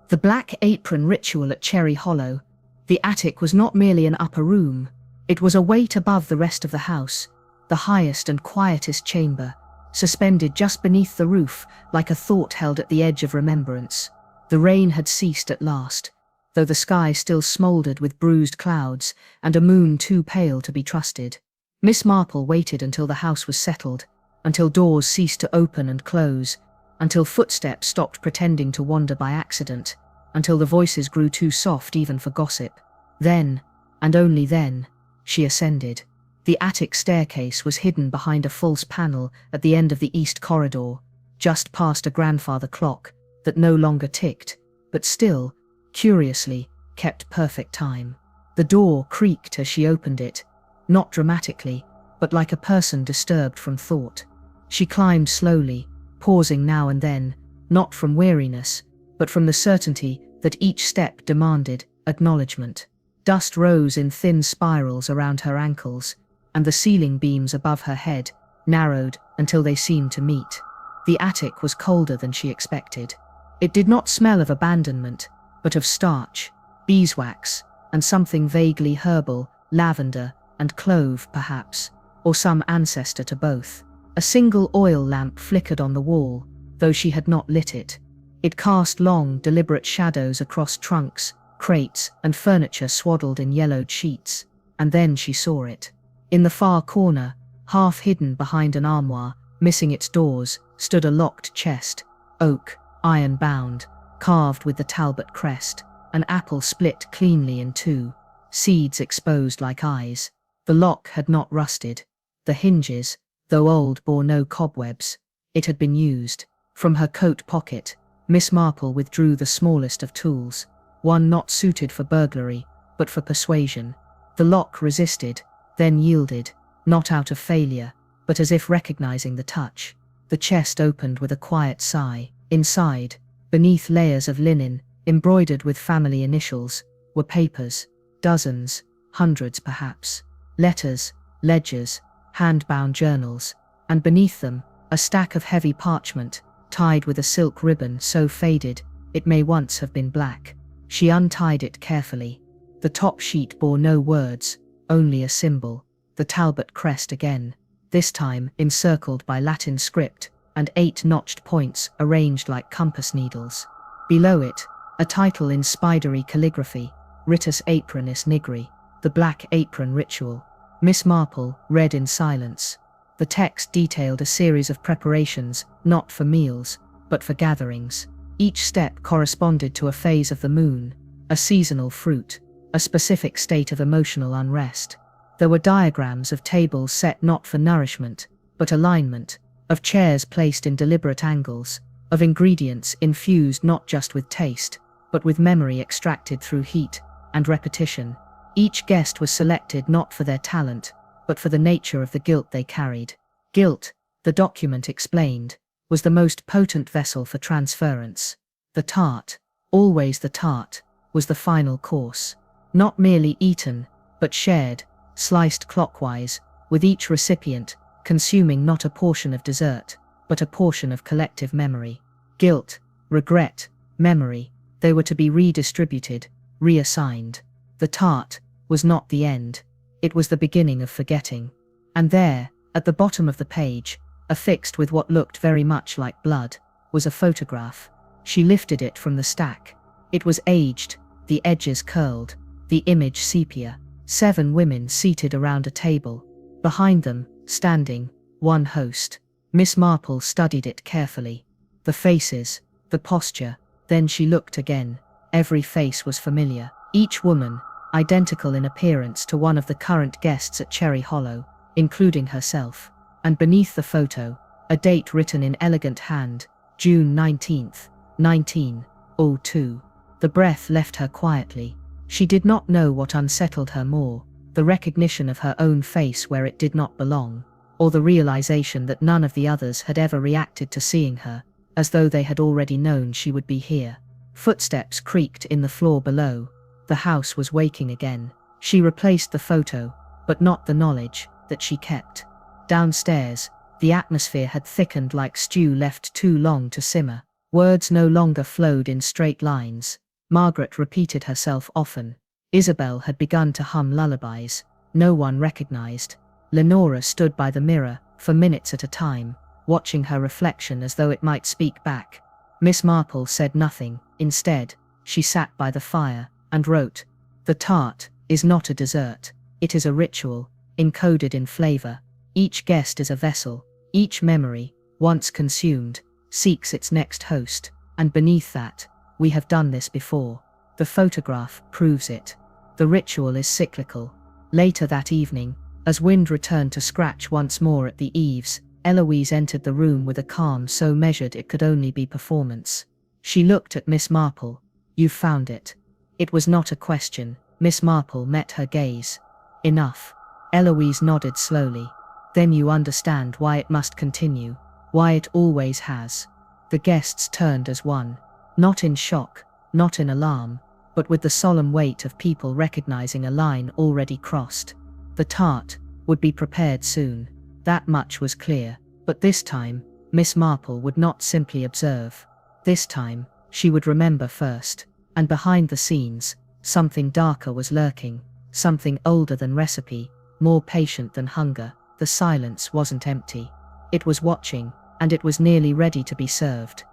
The Black Apron Ritual at Cherry Hollow. The attic was not merely an upper room. It was a weight above the rest of the house, the highest and quietest chamber, suspended just beneath the roof like a thought held at the edge of remembrance. The rain had ceased at last, though the sky still smouldered with bruised clouds and a moon too pale to be trusted. Miss Marple waited until the house was settled, until doors ceased to open and close, until footsteps stopped pretending to wander by accident, until the voices grew too soft even for gossip. Then, and only then, she ascended. The attic staircase was hidden behind a false panel at the end of the east corridor, just past a grandfather clock that no longer ticked, but still, curiously, kept perfect time. The door creaked as she opened it, not dramatically, but like a person disturbed from thought. She climbed slowly, pausing now and then, not from weariness, but from the certainty that each step demanded acknowledgement. Dust rose in thin spirals around her ankles, and the ceiling beams above her head narrowed until they seemed to meet. The attic was colder than she expected. It did not smell of abandonment, but of starch, beeswax, and something vaguely herbal, lavender and clove perhaps, or some ancestor to both. A single oil lamp flickered on the wall, though she had not lit it. It cast long, deliberate shadows across trunks, crates, and furniture swaddled in yellowed sheets. and then she saw it. In the far corner, half hidden behind an armoire, missing its doors, stood a locked chest, oak, iron-bound, carved with the Talbot crest, an apple split cleanly in two, seeds exposed like eyes. The lock had not rusted. The hinges, though old, bore no cobwebs. It had been used. From her coat pocket, Miss Marple withdrew the smallest of tools, one not suited for burglary, but for persuasion. The lock resisted, then yielded, not out of failure, but as if recognizing the touch. The chest opened with a quiet sigh. Inside, beneath layers of linen, embroidered with family initials, were papers, dozens, hundreds perhaps, letters, ledgers, hand-bound journals, and beneath them, a stack of heavy parchment, tied with a silk ribbon so faded it may once have been black. She untied it carefully. The top sheet bore no words, only a symbol, the Talbot crest again, this time encircled by Latin script and 8 notched points arranged like compass needles. Below it, a title in spidery calligraphy, Ritus Apronis Nigri, the Black Apron Ritual. Miss Marple read in silence. The text detailed a series of preparations, not for meals, but for gatherings. Each step corresponded to a phase of the moon, a seasonal fruit, a specific state of emotional unrest. There were diagrams of tables set not for nourishment, but alignment, of chairs placed in deliberate angles, of ingredients infused not just with taste, but with memory extracted through heat and repetition. Each guest was selected not for their talent, but for the nature of the guilt they carried. Guilt, the document explained, was the most potent vessel for transference. The tart, always the tart, was the final course. Not merely eaten, but shared, sliced clockwise, with each recipient consuming not a portion of dessert, but a portion of collective memory. Guilt, regret, memory, they were to be redistributed, reassigned. The tart was not the end. It was the beginning of forgetting. And there, at the bottom of the page, affixed with what looked very much like blood, was a photograph. She lifted it from the stack. It was aged, the edges curled, the image sepia. 7 women seated around a table. Behind them, standing, one host. Miss Marple studied it carefully. The faces, the posture, then she looked again. Every face was familiar. Each woman, identical in appearance to one of the current guests at Cherry Hollow, including herself. And beneath the photo, a date written in elegant hand, June 19th, 1902. The breath left her quietly. She did not know what unsettled her more, the recognition of her own face where it did not belong, or the realization that none of the others had ever reacted to seeing her, as though they had already known she would be here. Footsteps creaked in the floor below. The house was waking again. She replaced the photo, but not the knowledge that she kept. Downstairs, the atmosphere had thickened like stew left too long to simmer. Words no longer flowed in straight lines. Margaret repeated herself often. Isabel had begun to hum lullabies. No one recognized. Lenora stood by the mirror, for minutes at a time, watching her reflection as though it might speak back. Miss Marple said nothing. Instead, she sat by the fire and wrote, "The tart is not a dessert. It is a ritual, encoded in flavor. Each guest is a vessel. Each memory, once consumed, seeks its next host. And beneath that, we have done this before. The photograph proves it. The ritual is cyclical." Later that evening, as wind returned to scratch once more at the eaves, Eloise entered the room with a calm so measured it could only be performance. She looked at Miss Marple. "You've found it." It was not a question. Miss Marple met her gaze. "Enough." Eloise nodded slowly. "Then you understand why it must continue, why it always has." The guests turned as one. Not in shock, not in alarm, but with the solemn weight of people recognizing a line already crossed. The tart would be prepared soon. That much was clear. But this time, Miss Marple would not simply observe. This time, she would remember first. And behind the scenes, something darker was lurking, something older than recipe, more patient than hunger. The silence wasn't empty. It was watching, and it was nearly ready to be served.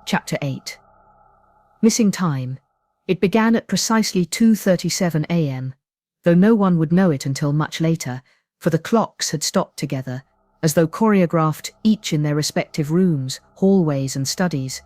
Chapter 8. Missing time. It began at precisely 2:37 a.m. though no one would know it until much later, for the clocks had stopped together, as though choreographed each in their respective rooms, hallways and studies,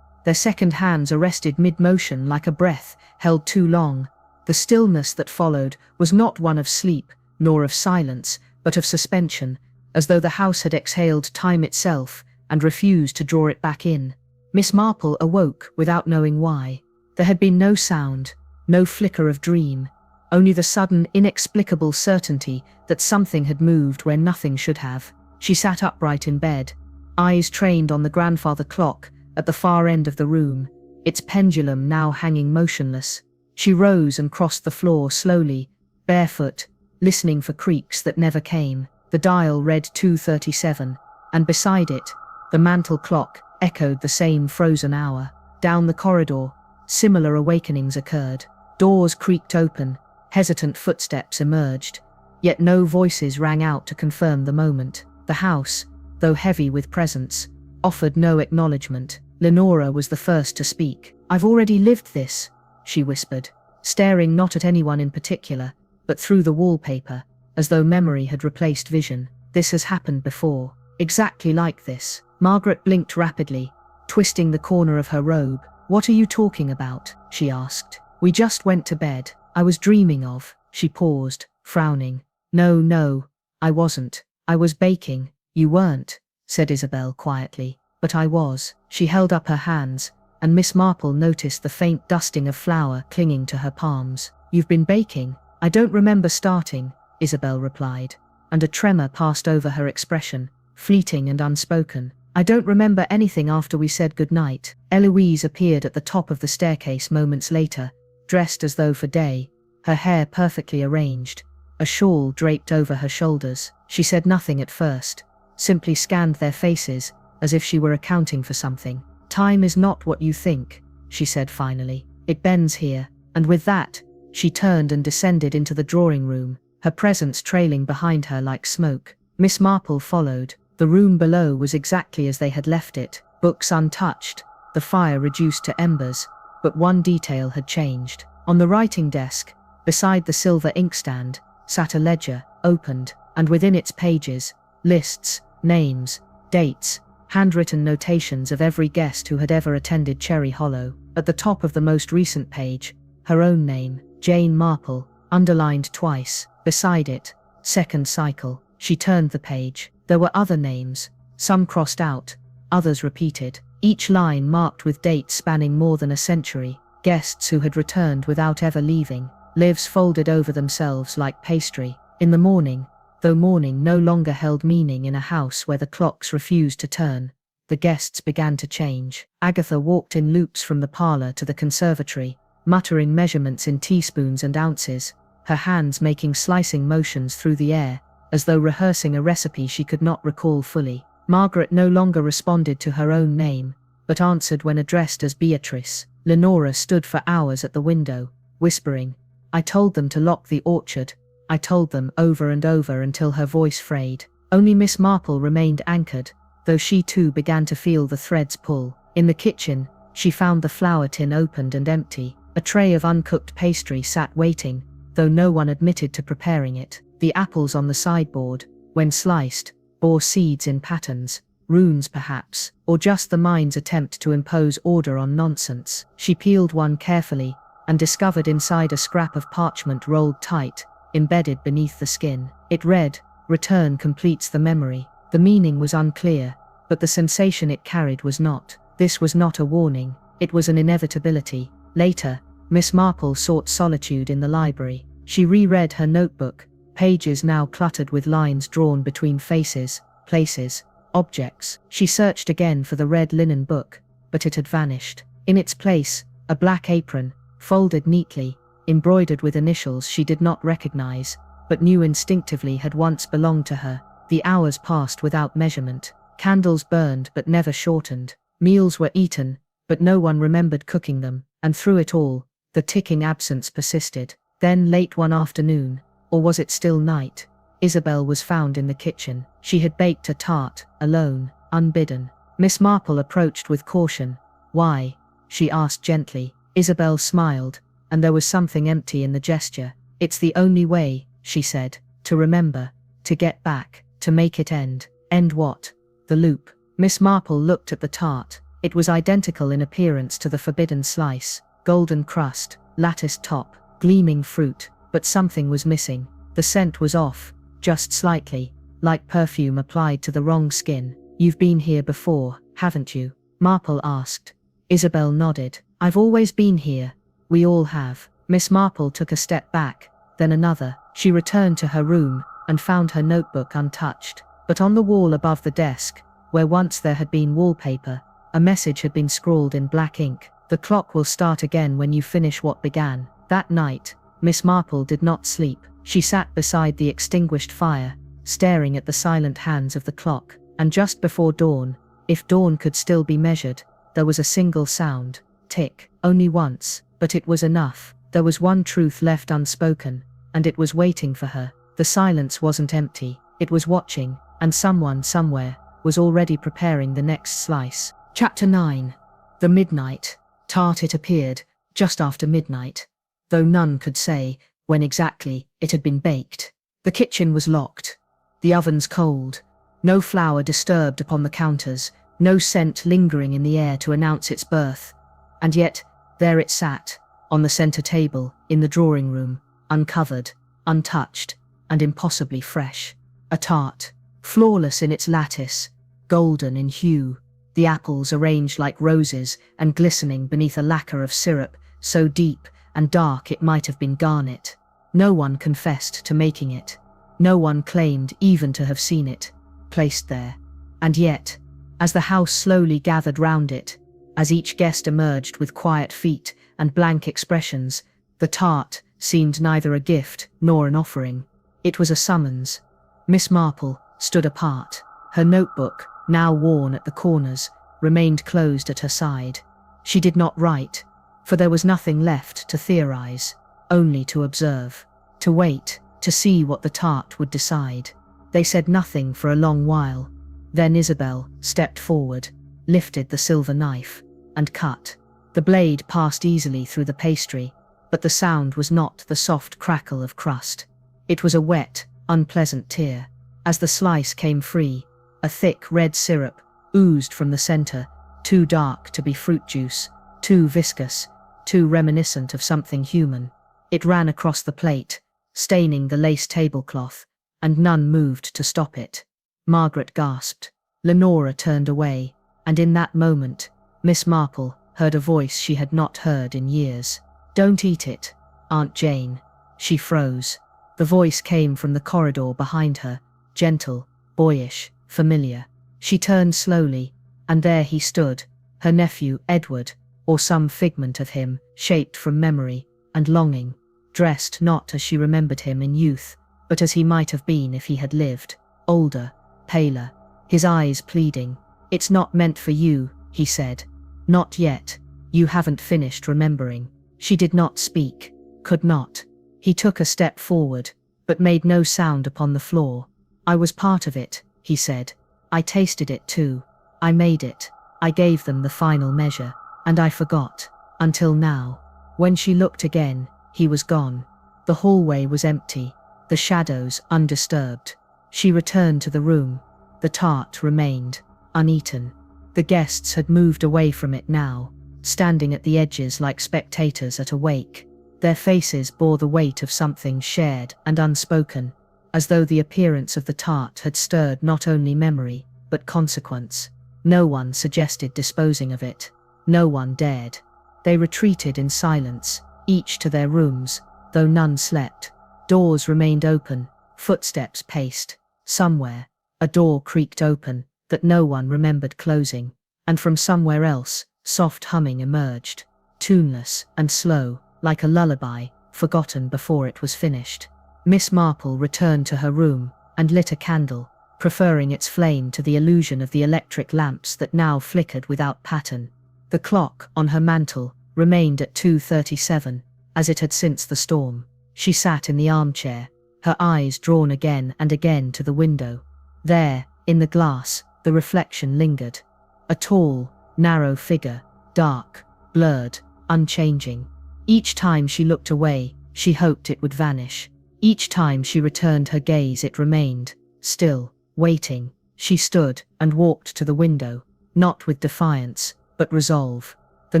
their second hands arrested mid-motion like a breath held too long. The stillness that followed was not one of sleep, nor of silence, but of suspension, as though the house had exhaled time itself and refused to draw it back in. Miss Marple awoke without knowing why. There had been no sound, no flicker of dream, only the sudden, inexplicable certainty that something had moved where nothing should have. She sat upright in bed, eyes trained on the grandfather clock at the far end of the room, its pendulum now hanging motionless. She rose and crossed the floor slowly, barefoot, listening for creaks that never came. The dial read 2:37, and beside it, the mantel clock echoed the same frozen hour. Down the corridor, similar awakenings occurred. Doors creaked open, hesitant footsteps emerged, yet no voices rang out to confirm the moment. The house, though heavy with presence, offered no acknowledgement. Lenora was the first to speak. "I've already lived this," she whispered, staring not at anyone in particular, but through the wallpaper, as though memory had replaced vision. "This has happened before. Exactly like this." Margaret blinked rapidly, twisting the corner of her robe. "What are you talking about?" she asked. "We just went to bed. I was dreaming of." She paused, frowning. No, I wasn't. I was baking." "You weren't," said Isabel quietly. "But I was." She held up her hands, and Miss Marple noticed the faint dusting of flour clinging to her palms. "You've been baking?" "I don't remember starting," Isabel replied, and a tremor passed over her expression, fleeting and unspoken. "I don't remember anything after we said goodnight." Eloise appeared at the top of the staircase moments later, dressed as though for day, her hair perfectly arranged, a shawl draped over her shoulders. She said nothing at first, simply scanned their faces as if she were accounting for something. "Time is not what you think," she said finally. "It bends here." And with that, she turned and descended into the drawing room, her presence trailing behind her like smoke. Miss Marple followed. The room below was exactly as they had left it, books untouched, the fire reduced to embers, but one detail had changed. On the writing desk, beside the silver inkstand, sat a ledger, opened, and within its pages, lists, names, dates, handwritten notations of every guest who had ever attended Cherry Hollow. At the top of the most recent page, her own name, Jane Marple, underlined twice. Beside it, second cycle. She turned the page. There were other names, some crossed out, others repeated, each line marked with dates spanning more than a century. Guests who had returned without ever leaving, lives folded over themselves like pastry. In the morning, though morning no longer held meaning in a house where the clocks refused to turn, the guests began to change. Agatha walked in loops from the parlor to the conservatory, muttering measurements in teaspoons and ounces, her hands making slicing motions through the air, as though rehearsing a recipe she could not recall fully. Margaret no longer responded to her own name, but answered when addressed as Beatrice. Lenora stood for hours at the window, whispering, "I told them to lock the orchard. I told them," over and over until her voice frayed. Only Miss Marple remained anchored, though she too began to feel the threads pull. In the kitchen, she found the flour tin opened and empty. A tray of uncooked pastry sat waiting, though no one admitted to preparing it. The apples on the sideboard, when sliced, bore seeds in patterns, runes perhaps, or just the mind's attempt to impose order on nonsense. She peeled one carefully, and discovered inside a scrap of parchment rolled tight, embedded beneath the skin. It read, "Return completes the memory." The meaning was unclear, but the sensation it carried was not. This was not a warning, it was an inevitability. Later, Miss Marple sought solitude in the library. She reread her notebook, pages now cluttered with lines drawn between faces, places, objects. She searched again for the red linen book, but it had vanished. In its place, a black apron, folded neatly, embroidered with initials she did not recognize, but knew instinctively had once belonged to her. The hours passed without measurement. Candles burned but never shortened. Meals were eaten, but no one remembered cooking them, and through it all, the ticking absence persisted. Then late one afternoon, or was it still night, Isabel was found in the kitchen. She had baked a tart, alone, unbidden. Miss Marple approached with caution. "Why?" she asked gently. Isabel smiled, and there was something empty in the gesture. "It's the only way," she said, "to remember, to get back, to make it end." "End what?" "The loop." Miss Marple looked at the tart. It was identical in appearance to the forbidden slice. Golden crust, latticed top, gleaming fruit, but something was missing. The scent was off, just slightly, like perfume applied to the wrong skin. "You've been here before, haven't you?" Marple asked. Isabel nodded. "I've always been here." "We all have." Miss Marple took a step back, then another. She returned to her room and found her notebook untouched. But on the wall above the desk, where once there had been wallpaper, a message had been scrawled in black ink. "The clock will start again when you finish what began." That night, Miss Marple did not sleep. She sat beside the extinguished fire, staring at the silent hands of the clock. And just before dawn, if dawn could still be measured, there was a single sound. Tick. Only once, but it was enough. There was one truth left unspoken, and it was waiting for her. The silence wasn't empty. It was watching, and someone somewhere was already preparing the next slice. Chapter 9. The Midnight Tart. It appeared just after midnight, though none could say when exactly it had been baked. The kitchen was locked, the ovens cold, no flour disturbed upon the counters, no scent lingering in the air to announce its birth. And yet, there it sat, on the centre table, in the drawing room, uncovered, untouched, and impossibly fresh. A tart, flawless in its lattice, golden in hue, the apples arranged like roses and glistening beneath a lacquer of syrup so deep and dark it might have been garnet. No one confessed to making it. No one claimed even to have seen it, placed there. And yet, as the house slowly gathered round it, as each guest emerged with quiet feet and blank expressions, the tart seemed neither a gift nor an offering. It was a summons. Miss Marple stood apart. Her notebook, now worn at the corners, remained closed at her side. She did not write, for there was nothing left to theorize, only to observe, to wait, to see what the tart would decide. They said nothing for a long while. Then Isabel stepped forward, lifted the silver knife, and cut. The blade passed easily through the pastry, but the sound was not the soft crackle of crust. It was a wet, unpleasant tear. As the slice came free, a thick red syrup oozed from the center, too dark to be fruit juice, too viscous, too reminiscent of something human. It ran across the plate, staining the lace tablecloth, and none moved to stop it. Margaret gasped. Lenora turned away, and in that moment, Miss Marple heard a voice she had not heard in years. "Don't eat it, Aunt Jane." She froze. The voice came from the corridor behind her, gentle, boyish, familiar. She turned slowly, and there he stood, her nephew Edward, or some figment of him, shaped from memory and longing, dressed not as she remembered him in youth, but as he might have been if he had lived, older, paler, his eyes pleading. "It's not meant for you," he said. "Not yet. You haven't finished remembering." She did not speak, could not. He took a step forward, but made no sound upon the floor. "I was part of it," he said. "I tasted it too. I made it. I gave them the final measure. And I forgot. Until now." When she looked again, he was gone. The hallway was empty, the shadows undisturbed. She returned to the room. The tart remained, uneaten. The guests had moved away from it now, standing at the edges like spectators at a wake. Their faces bore the weight of something shared and unspoken, as though the appearance of the tart had stirred not only memory, but consequence. No one suggested disposing of it. No one dared. They retreated in silence, each to their rooms, though none slept. Doors remained open, footsteps paced. Somewhere, a door creaked open that no one remembered closing, and from somewhere else, soft humming emerged, tuneless and slow, like a lullaby, forgotten before it was finished. Miss Marple returned to her room and lit a candle, preferring its flame to the illusion of the electric lamps that now flickered without pattern. The clock on her mantel remained at 2:37, as it had since the storm. She sat in the armchair, her eyes drawn again and again to the window. There, in the glass, the reflection lingered. A tall, narrow figure, dark, blurred, unchanging. Each time she looked away, She hoped it would vanish. Each time she returned her gaze, it remained, still, waiting. She stood and walked to the window, not with defiance, but resolve. The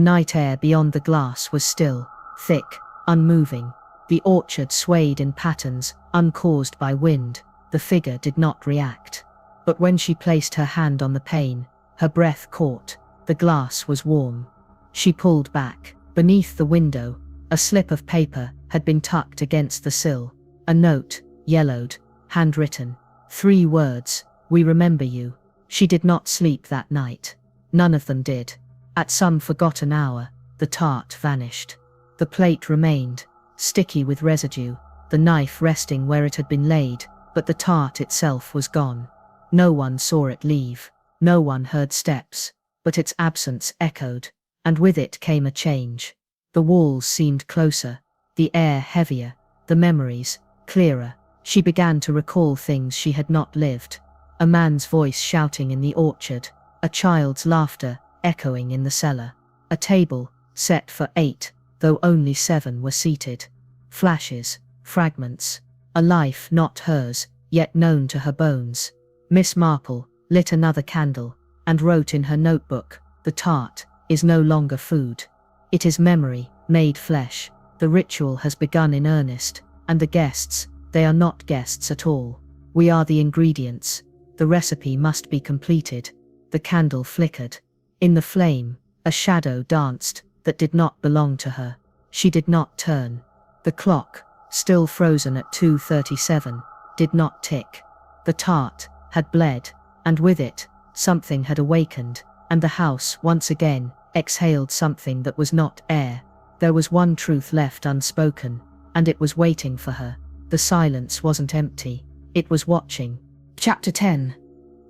night air beyond the glass was still, thick, unmoving. The orchard swayed in patterns, uncaused by wind. The figure did not react. But when she placed her hand on the pane, her breath caught. The glass was warm. She pulled back. Beneath the window, a slip of paper had been tucked against the sill. A note, yellowed, handwritten. 3 words, "We remember you." She did not sleep that night. None of them did. At some forgotten hour, the tart vanished. The plate remained, sticky with residue, the knife resting where it had been laid, but the tart itself was gone. No one saw it leave. No one heard steps, but its absence echoed, and with it came a change. The walls seemed closer, the air heavier, the memories clearer. She began to recall things she had not lived. A man's voice shouting in the orchard, a child's laughter echoing in the cellar, a table set for 8, though only 7 were seated. Flashes, fragments, a life not hers, yet known to her bones. Miss Marple lit another candle and wrote in her notebook, "The tart is no longer food. It is memory, made flesh. The ritual has begun in earnest, and the guests, they are not guests at all. We are the ingredients. The recipe must be completed." The candle flickered. In the flame, a shadow danced that did not belong to her. She did not turn. The clock, still frozen at 2:37, did not tick. The tart had bled, and with it, something had awakened, and the house once again exhaled something that was not air. There was one truth left unspoken, and it was waiting for her. The silence wasn't empty. It was watching. Chapter 10.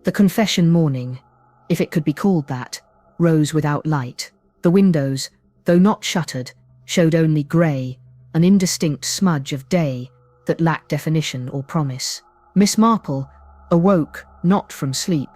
The confession morning, if it could be called that, rose without light. The windows, though not shuttered, showed only grey, an indistinct smudge of day that lacked definition or promise. Miss Marple awoke not from sleep,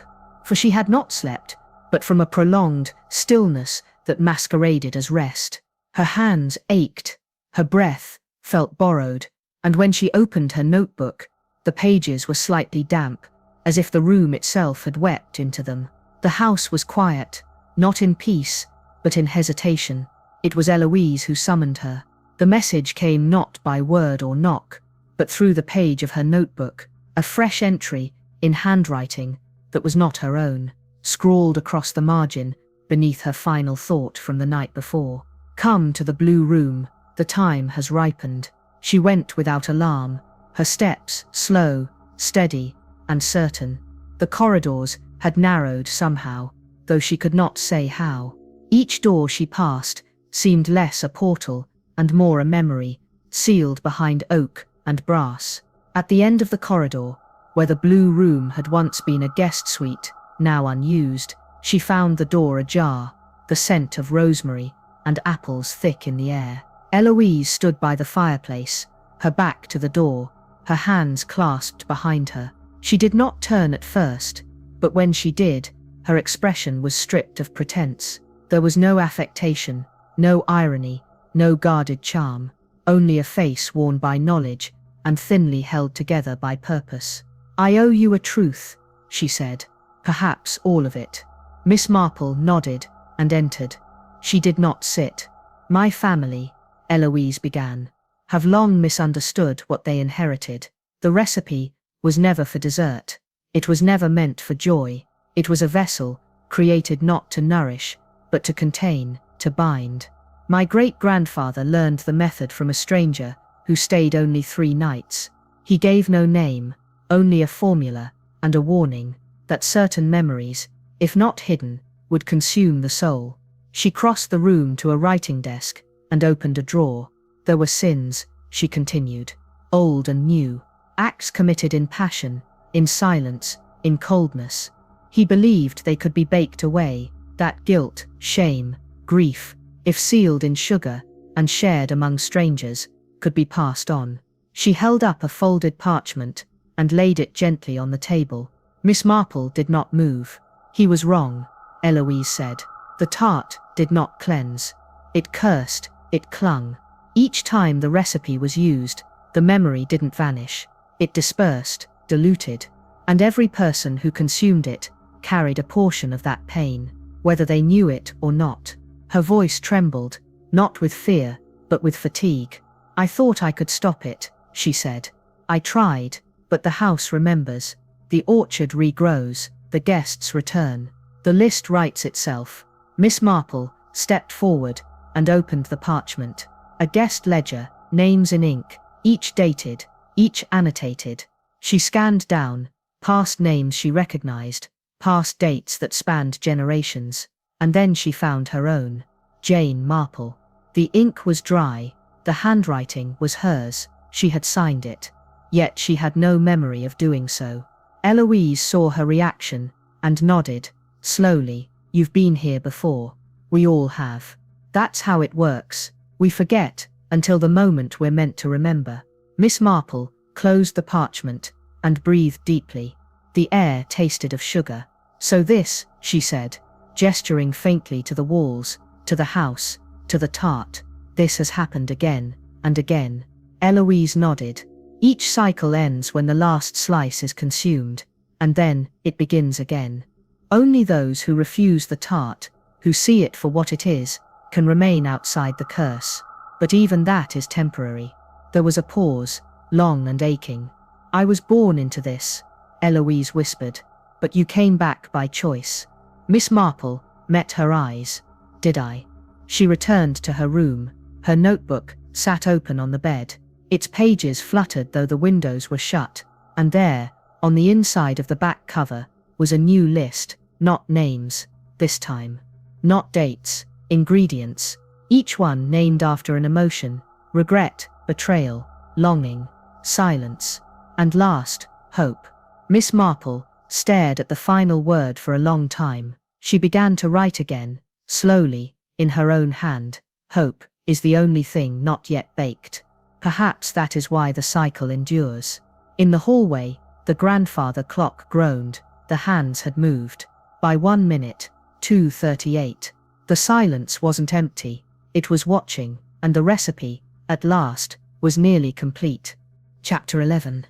for she had not slept, but from a prolonged stillness that masqueraded as rest. Her hands ached, her breath felt borrowed, and when she opened her notebook, the pages were slightly damp, as if the room itself had wept into them. The house was quiet, not in peace, but in hesitation. It was Eloise who summoned her. The message came not by word or knock, but through the page of her notebook, a fresh entry, in handwriting, that was not her own, scrawled across the margin, beneath her final thought from the night before. "Come to the blue room, the time has ripened." She went without alarm, her steps slow, steady, and certain. The corridors had narrowed somehow, though she could not say how. Each door she passed seemed less a portal and more a memory, sealed behind oak and brass. At the end of the corridor, where the blue room had once been a guest suite, now unused, she found the door ajar, the scent of rosemary and apples thick in the air. Eloise stood by the fireplace, her back to the door, her hands clasped behind her. She did not turn at first, but when she did, her expression was stripped of pretense. There was no affectation, no irony, no guarded charm, only a face worn by knowledge and thinly held together by purpose. "I owe you a truth," she said, "perhaps all of it." Miss Marple nodded and entered. She did not sit. "My family," Eloise began, "have long misunderstood what they inherited. The recipe was never for dessert. It was never meant for joy. It was a vessel, created not to nourish, but to contain, to bind. My great-grandfather learned the method from a stranger who stayed only 3 nights. He gave no name, only a formula and a warning that certain memories, if not hidden, would consume the soul." She crossed the room to a writing desk and opened a drawer. There were sins, she continued, old and new, acts committed in passion, in silence, in coldness. He believed they could be baked away, that guilt, shame, grief, if sealed in sugar and shared among strangers, could be passed on. She held up a folded parchment and laid it gently on the table. Miss Marple did not move. "He was wrong," Eloise said. "The tart did not cleanse. It cursed, it clung. Each time the recipe was used, the memory didn't vanish. It dispersed, diluted, and every person who consumed it carried a portion of that pain, whether they knew it or not. Her voice trembled, not with fear, but with fatigue. "I thought I could stop it," she said. "I tried, but the house remembers. The orchard regrows, the guests return. The list writes itself." Miss Marple stepped forward and opened the parchment. A guest ledger, names in ink, each dated, each annotated. She scanned down, past names she recognized, past dates that spanned generations, and then she found her own. Jane Marple. The ink was dry, the handwriting was hers, she had signed it. Yet she had no memory of doing so. Eloise saw her reaction and nodded, slowly. "You've been here before. We all have. That's how it works. We forget until the moment we're meant to remember." Miss Marple closed the parchment and breathed deeply. The air tasted of sugar. "So this," she said, gesturing faintly to the walls, to the house, to the tart, "this has happened again and again." Eloise nodded. "Each cycle ends when the last slice is consumed, and then it begins again. Only those who refuse the tart, who see it for what it is, can remain outside the curse. But even that is temporary." There was a pause, long and aching. "I was born into this," Eloise whispered, "but you came back by choice." Miss Marple met her eyes. "Did I?" She returned to her room. Her notebook sat open on the bed. Its pages fluttered though the windows were shut, and there, on the inside of the back cover, was a new list, not names, this time. Not dates, ingredients, each one named after an emotion: regret, betrayal, longing, silence, and last, hope. Miss Marple stared at the final word for a long time. She began to write again, slowly, in her own hand. "Hope is the only thing not yet baked." Perhaps that is why the cycle endures. In the hallway, the grandfather clock groaned. The hands had moved. By 1 minute, 2:38. The silence wasn't empty. It was watching, and the recipe, at last, was nearly complete. Chapter 11.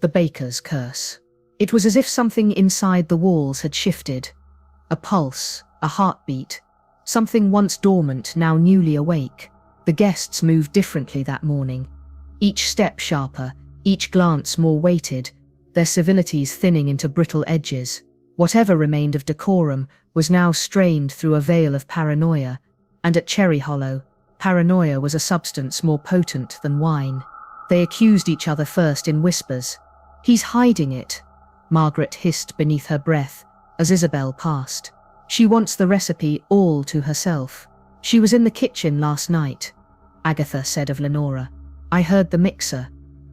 The Baker's Curse. It was as if something inside the walls had shifted. A pulse, a heartbeat. Something once dormant, now newly awake. The guests moved differently that morning. Each step sharper, each glance more weighted, their civilities thinning into brittle edges. Whatever remained of decorum was now strained through a veil of paranoia, and at Cherry Hollow, paranoia was a substance more potent than wine. They accused each other first in whispers. "He's hiding it," Margaret hissed beneath her breath as Isabel passed. "She wants the recipe all to herself. She was in the kitchen last night," Agatha said of Lenora. "I heard the mixer.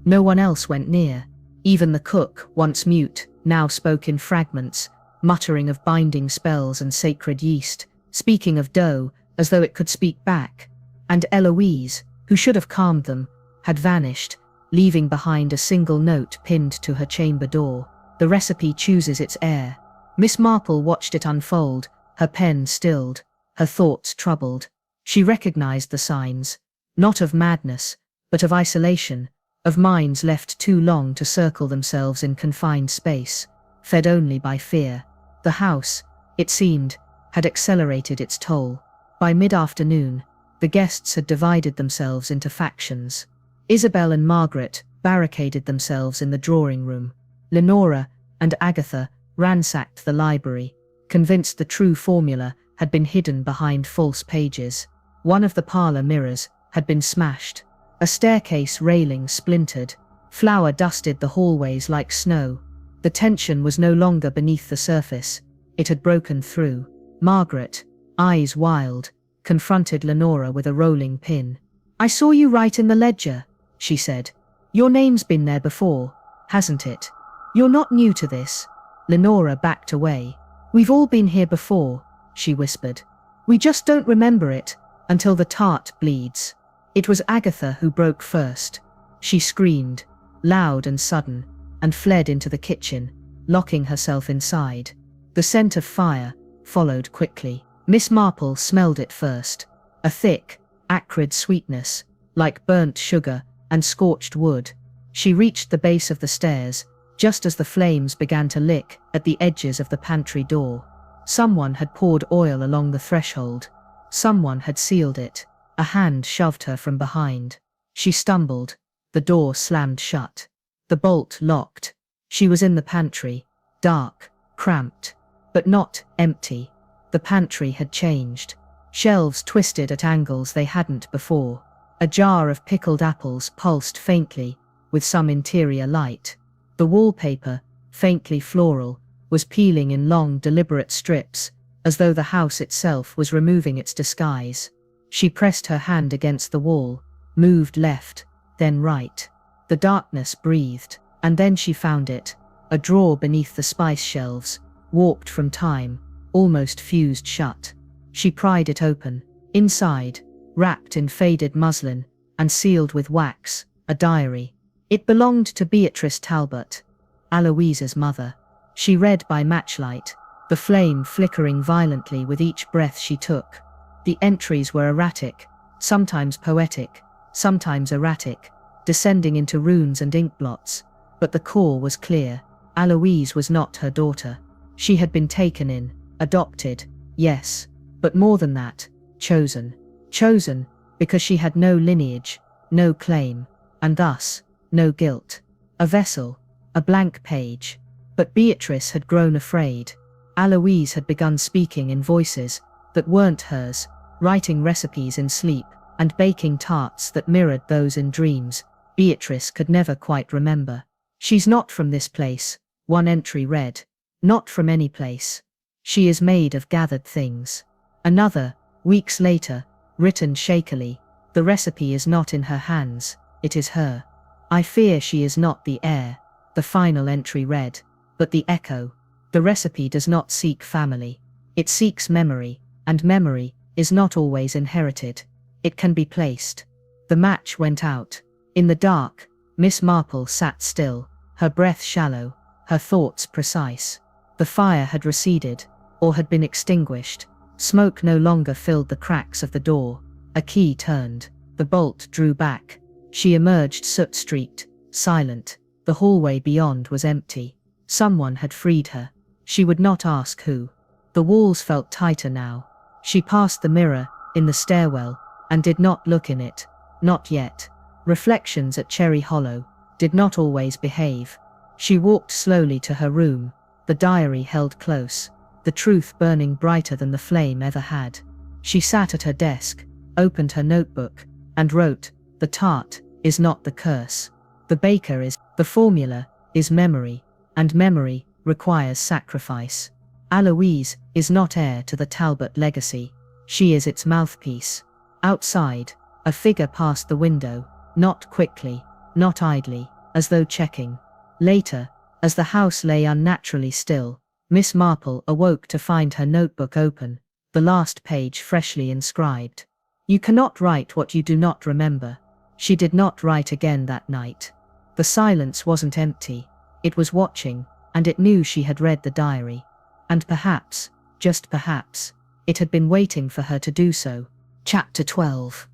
No one else went near. Even the cook, once mute, now spoke in fragments, muttering of binding spells and sacred yeast, speaking of dough as though it could speak back. And Eloise, who should have calmed them, had vanished, leaving behind a single note pinned to her chamber door. The recipe chooses its heir. Miss Marple watched it unfold, her pen stilled, her thoughts troubled. She recognized the signs, not of madness, but of isolation, of minds left too long to circle themselves in confined space, fed only by fear. The house, it seemed, had accelerated its toll. By mid-afternoon, the guests had divided themselves into factions. Isabel and Margaret barricaded themselves in the drawing room. Lenora and Agatha ransacked the library, convinced the true formula had been hidden behind false pages. One of the parlor mirrors had been smashed. A staircase railing splintered. Flour dusted the hallways like snow. The tension was no longer beneath the surface. It had broken through. Margaret, eyes wild, confronted Lenora with a rolling pin. "I saw you write in the ledger," she said. "Your name's been there before, hasn't it? You're not new to this." Lenora backed away. "We've all been here before," she whispered. "We just don't remember it until the tart bleeds." It was Agatha who broke first. She screamed, loud and sudden, and fled into the kitchen, locking herself inside. The scent of fire followed quickly. Miss Marple smelled it first. A thick, acrid sweetness, like burnt sugar and scorched wood. She reached the base of the stairs, just as the flames began to lick at the edges of the pantry door. Someone had poured oil along the threshold. Someone had sealed it. A hand shoved her from behind. She stumbled. The door slammed shut. The bolt locked. She was in the pantry, dark, cramped, but not empty. The pantry had changed. Shelves twisted at angles they hadn't before. A jar of pickled apples pulsed faintly, with some interior light. The wallpaper, faintly floral, was peeling in long, deliberate strips, as though the house itself was removing its disguise. She pressed her hand against the wall, moved left, then right. The darkness breathed, and then she found it, a drawer beneath the spice shelves, warped from time, almost fused shut. She pried it open. Inside, wrapped in faded muslin and sealed with wax, a diary. It belonged to Beatrice Talbot, Aloise's mother. She read by matchlight, the flame flickering violently with each breath she took. The entries were erratic, sometimes poetic, sometimes erratic, descending into runes and ink blots, but the core was clear. Aloise was not her daughter. She had been taken in, adopted, yes, but more than that, chosen. Chosen because she had no lineage, no claim, and thus, no guilt. A vessel, a blank page. But Beatrice had grown afraid. Aloise had begun speaking in voices that weren't hers, writing recipes in sleep, and baking tarts that mirrored those in dreams Beatrice could never quite remember. She's not from this place, one entry read. Not from any place. She is made of gathered things. Another, weeks later, written shakily. The recipe is not in her hands, it is her. I fear she is not the heir, the final entry read, but the echo. The recipe does not seek family. It seeks memory, and memory is not always inherited. It can be placed. The match went out. In the dark, Miss Marple sat still, her breath shallow, her thoughts precise. The fire had receded, or had been extinguished. Smoke no longer filled the cracks of the door. A key turned. The bolt drew back. She emerged soot-streaked, silent. The hallway beyond was empty. Someone had freed her. She would not ask who. The walls felt tighter now. She passed the mirror, in the stairwell, and did not look in it. Not yet. Reflections at Cherry Hollow did not always behave. She walked slowly to her room, the diary held close, the truth burning brighter than the flame ever had. She sat at her desk, opened her notebook, and wrote, "The tart is not the curse. The baker is, the formula is memory, and memory requires sacrifice. Aloise is not heir to the Talbot legacy. She is its mouthpiece." Outside, a figure passed the window, not quickly, not idly, as though checking. Later, as the house lay unnaturally still, Miss Marple awoke to find her notebook open, the last page freshly inscribed. "You cannot write what you do not remember." She did not write again that night. The silence wasn't empty. It was watching, and it knew she had read the diary. And perhaps, just perhaps, it had been waiting for her to do so. Chapter 12.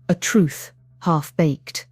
A truth, half-baked.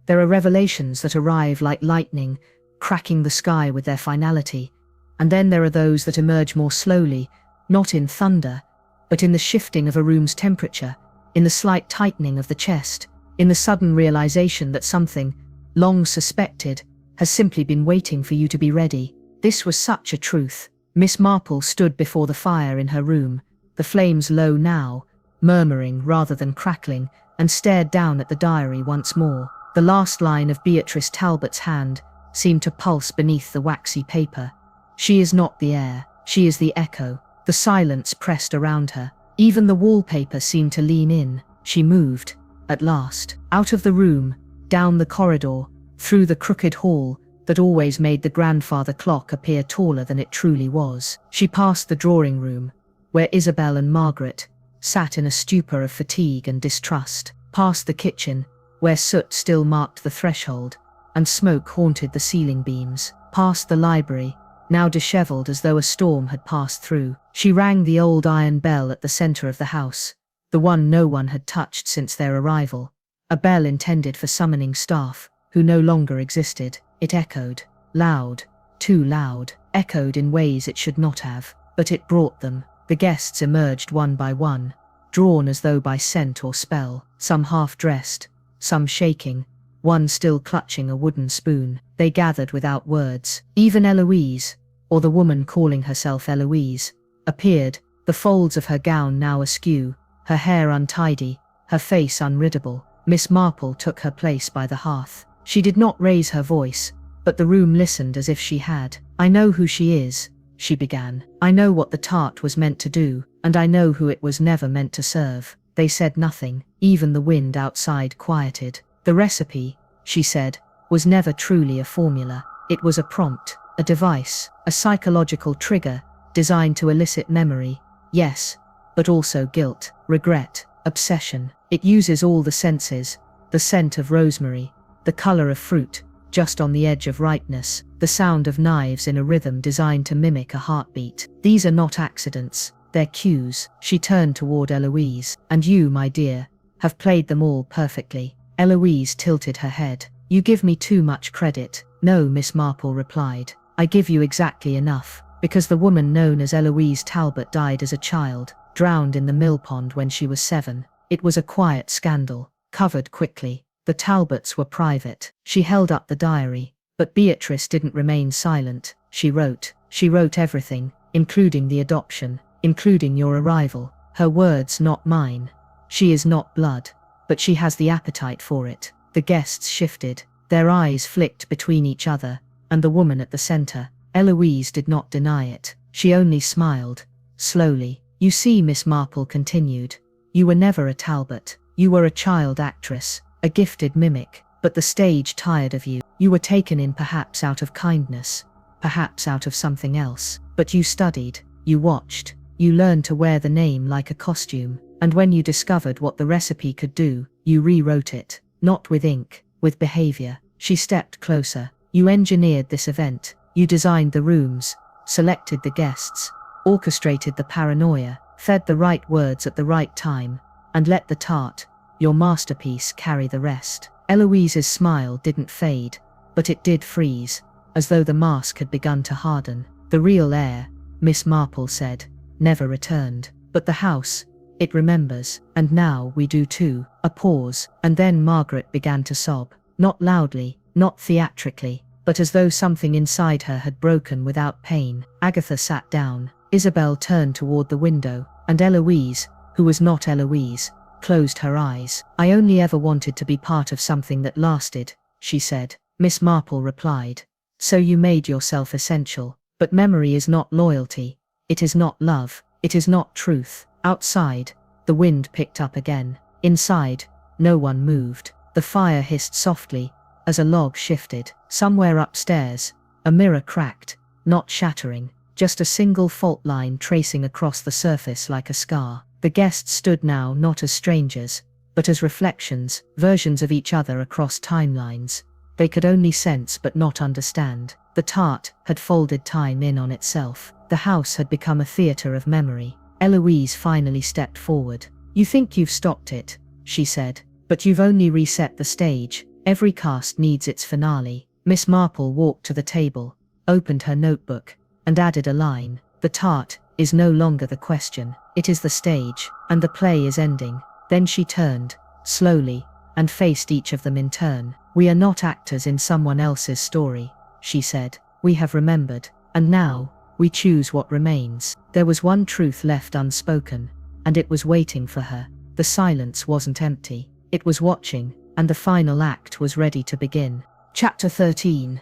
There are revelations that arrive like lightning, cracking the sky with their finality, and then there are those that emerge more slowly, not in thunder, but in the shifting of a room's temperature, in the slight tightening of the chest, in the sudden realization that something, long suspected, has simply been waiting for you to be ready. This was such a truth. Miss Marple stood before the fire in her room, the flames low now, murmuring rather than crackling, and stared down at the diary once more. The last line of Beatrice Talbot's hand seemed to pulse beneath the waxy paper. She is not the heir, she is the echo. The silence pressed around her. Even the wallpaper seemed to lean in. She moved, at last, out of the room, down the corridor, through the crooked hall that always made the grandfather clock appear taller than it truly was. She passed the drawing room, where Isabel and Margaret sat in a stupor of fatigue and distrust, past the kitchen, where soot still marked the threshold, and smoke haunted the ceiling beams, past the library, now dishevelled as though a storm had passed through. She rang the old iron bell at the centre of the house, the one no one had touched since their arrival. a bell intended for summoning staff who no longer existed. It echoed, loud, too loud, echoed in ways it should not have, but it brought them. The guests emerged one by one, drawn as though by scent or spell, some half-dressed, some shaking, one still clutching a wooden spoon. They gathered without words. Even Eloise, or the woman calling herself Eloise, appeared, the folds of her gown now askew, her hair untidy, her face unreadable. Miss Marple took her place by the hearth. She did not raise her voice, but the room listened as if she had. "I know who she is," she began. "I know what the tart was meant to do, and I know who it was never meant to serve." They said nothing. Even the wind outside quieted. "The recipe," she said, "was never truly a formula. It was a prompt, a device, a psychological trigger designed to elicit memory, yes, but also guilt, regret, obsession. It uses all the senses, the scent of rosemary, the color of fruit, just on the edge of ripeness, the sound of knives in a rhythm designed to mimic a heartbeat. These are not accidents, they're cues." She turned toward Eloise. "And you, my dear, have played them all perfectly." Eloise tilted her head. "You give me too much credit." "No," Miss Marple replied. "I give you exactly enough, because the woman known as Eloise Talbot died as a child, drowned in the mill pond when she was 7. It was a quiet scandal, covered quickly. The Talbots were private." She held up the diary. "But Beatrice didn't remain silent. She wrote everything, including the adoption, including your arrival. Her words, not mine. She is not blood, but she has the appetite for it." The guests shifted. Their eyes flicked between each other, and the woman at the center. Eloise did not deny it. She only smiled, slowly. "You see," Miss Marple continued, "you were never a Talbot. You were a child actress, a gifted mimic, but the stage tired of you. You were taken in perhaps out of kindness, perhaps out of something else, but you studied, you watched, you learned to wear the name like a costume, and when you discovered what the recipe could do, you rewrote it, not with ink, with behavior." She stepped closer. "You engineered this event, you designed the rooms, selected the guests, orchestrated the paranoia, fed the right words at the right time, and let the tart, your masterpiece, carry the rest." Eloise's smile didn't fade, but it did freeze, as though the mask had begun to harden. "The real heir," Miss Marple said, "never returned. But the house, it remembers, and now we do too." A pause, and then Margaret began to sob. Not loudly, not theatrically, but as though something inside her had broken without pain. Agatha sat down. Isabel turned toward the window, and Eloise, who was not Eloise, closed her eyes. "I only ever wanted to be part of something that lasted," she said. Miss Marple replied, "So you made yourself essential. But memory is not loyalty. It is not love. It is not truth." Outside, the wind picked up again. Inside, no one moved. The fire hissed softly as a log shifted. Somewhere upstairs, a mirror cracked, not shattering, just a single fault line tracing across the surface like a scar. The guests stood now not as strangers, but as reflections, versions of each other across timelines. They could only sense but not understand. The tart had folded time in on itself. The house had become a theater of memory. Eloise finally stepped forward. "You think you've stopped it," she said, "but you've only reset the stage. Every cast needs its finale." Miss Marple walked to the table, opened her notebook, and added a line. "The tart is no longer the question. It is the stage, and the play is ending." Then she turned, slowly, and faced each of them in turn. "We are not actors in someone else's story," she said. "We have remembered, and now, we choose what remains." There was one truth left unspoken, and it was waiting for her. The silence wasn't empty. It was watching, and the final act was ready to begin. Chapter 13.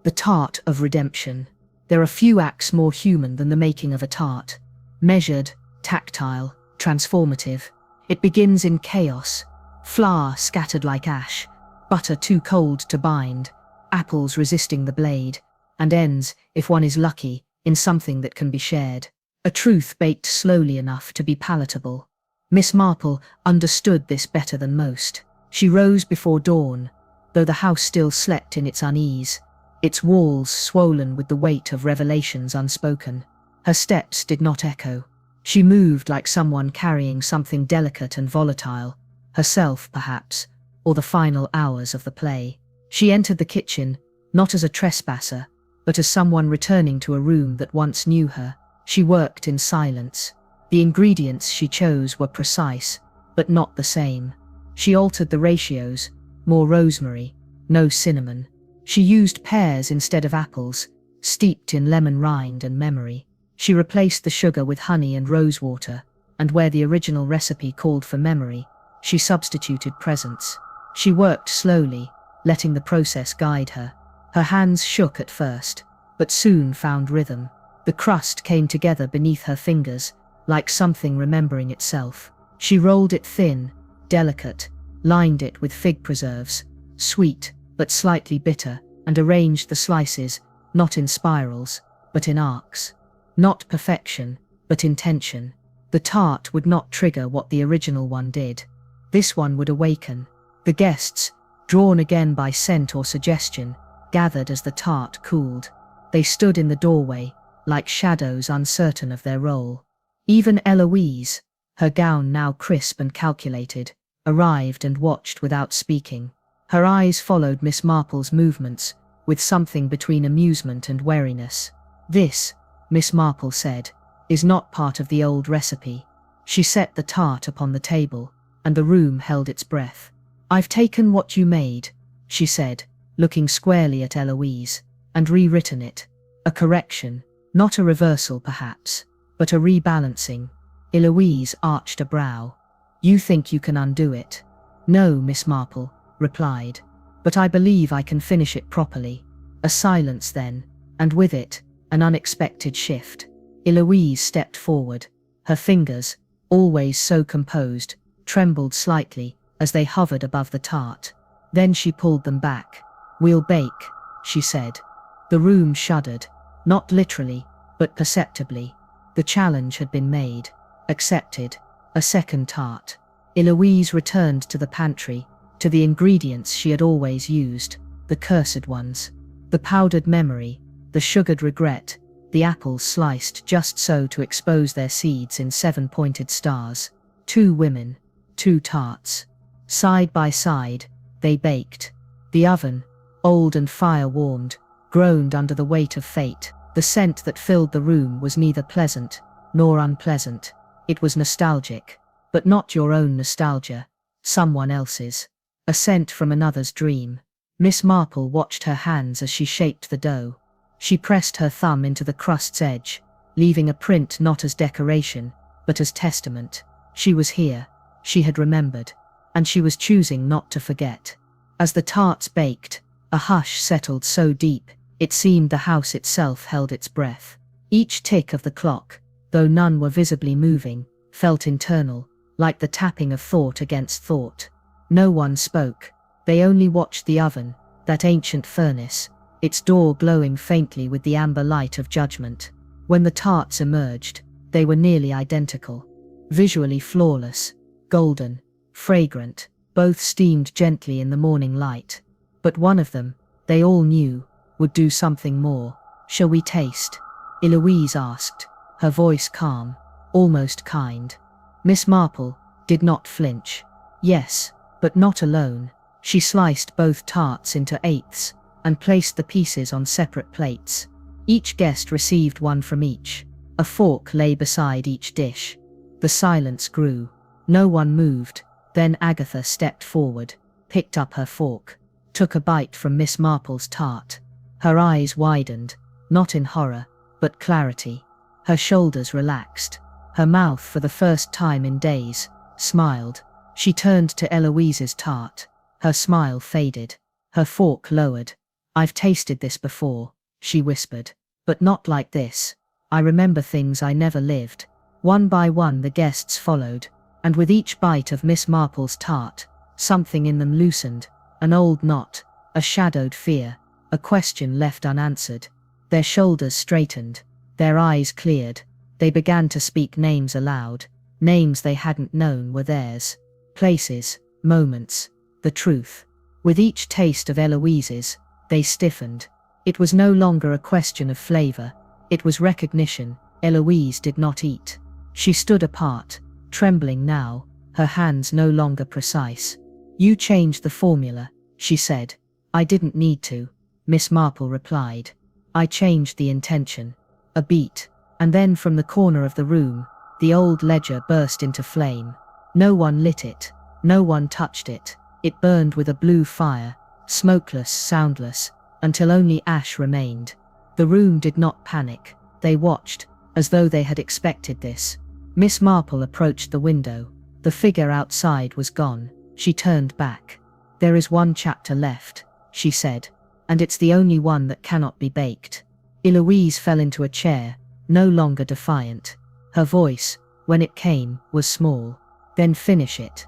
The Tart of Redemption. There are few acts more human than the making of a tart. Measured, tactile, transformative. It begins in chaos. Flour scattered like ash, butter too cold to bind, apples resisting the blade, and ends, if one is lucky, in something that can be shared. A truth baked slowly enough to be palatable. Miss Marple understood this better than most. She rose before dawn, though the house still slept in its unease, its walls swollen with the weight of revelations unspoken. Her steps did not echo. She moved like someone carrying something delicate and volatile, herself perhaps, or the final hours of the play. She entered the kitchen, not as a trespasser, but as someone returning to a room that once knew her. She worked in silence. The ingredients she chose were precise, but not the same. She altered the ratios, more rosemary, no cinnamon. She used pears instead of apples, steeped in lemon rind and memory. She replaced the sugar with honey and rosewater, and where the original recipe called for memory, she substituted presence. She worked slowly, letting the process guide her. Her hands shook at first, but soon found rhythm. The crust came together beneath her fingers, like something remembering itself. She rolled it thin, delicate, lined it with fig preserves, sweet but slightly bitter, and arranged the slices, not in spirals, but in arcs. Not perfection, but intention. The tart would not trigger what the original one did. This one would awaken. The guests, drawn again by scent or suggestion, gathered as the tart cooled. They stood in the doorway, like shadows uncertain of their role. Even Eloise, her gown now crisp and calculated, arrived and watched without speaking. Her eyes followed Miss Marple's movements, with something between amusement and wariness. "This," Miss Marple said, "is not part of the old recipe." She set the tart upon the table, and the room held its breath. "I've taken what you made," she said, looking squarely at Eloise, "and rewritten it. A correction, not a reversal perhaps, but a rebalancing." Eloise arched a brow. "You think you can undo it?" "No," Miss Marple replied, "but I believe I can finish it properly." A silence then, and with it, an unexpected shift. Eloise stepped forward. Her fingers, always so composed, trembled slightly as they hovered above the tart. Then she pulled them back. "We'll bake," she said. The room shuddered, not literally, but perceptibly. The challenge had been made, accepted. A second tart. Eloise returned to the pantry, to the ingredients she had always used, the cursed ones. The powdered memory, the sugared regret, the apples sliced just so to expose their seeds in 7-pointed stars. 2 women, 2 tarts. Side by side, they baked. The oven, old and fire-warmed, groaned under the weight of fate. The scent that filled the room was neither pleasant nor unpleasant. It was nostalgic, but not your own nostalgia, someone else's. A scent from another's dream. Miss Marple watched her hands as she shaped the dough. She pressed her thumb into the crust's edge, leaving a print not as decoration, but as testament. She was here, she had remembered, and she was choosing not to forget. As the tarts baked, a hush settled so deep, it seemed the house itself held its breath. Each tick of the clock, though none were visibly moving, felt internal, like the tapping of thought against thought. No one spoke. They only watched the oven, that ancient furnace, its door glowing faintly with the amber light of judgment. When the tarts emerged, they were nearly identical. Visually flawless, golden, fragrant, both steamed gently in the morning light. But one of them, they all knew, would do something more. "Shall we taste?" Eloise asked, her voice calm, almost kind. Miss Marple did not flinch. Yes, but not alone. She sliced both tarts into eighths and placed the pieces on separate plates. Each guest received one from each. A fork lay beside each dish. The silence grew. No one moved. Then Agatha stepped forward, picked up her fork, took a bite from Miss Marple's tart. Her eyes widened, not in horror, but clarity. Her shoulders relaxed. Her mouth, for the first time in days, smiled. She turned to Eloise's tart. Her smile faded. Her fork lowered. "I've tasted this before," she whispered. "But not like this. I remember things I never lived." One by one the guests followed, and with each bite of Miss Marple's tart, something in them loosened, an old knot, a shadowed fear, a question left unanswered. Their shoulders straightened, their eyes cleared. They began to speak names aloud, names they hadn't known were theirs. Places, moments, the truth. With each taste of Eloise's, they stiffened. It was no longer a question of flavor, it was recognition. Eloise did not eat. She stood apart, trembling now, her hands no longer precise. "You changed the formula," she said. "I didn't need to," Miss Marple replied. "I changed the intention." A beat, and then from the corner of the room, the old ledger burst into flame. No one lit it, no one touched it. It burned with a blue fire, smokeless, soundless, until only ash remained. The room did not panic. They watched, as though they had expected this. Miss Marple approached the window. The figure outside was gone. She turned back. "There is one chapter left," she said, "and it's the only one that cannot be baked." Eloise fell into a chair, no longer defiant. Her voice, when it came, was small. "Then finish it."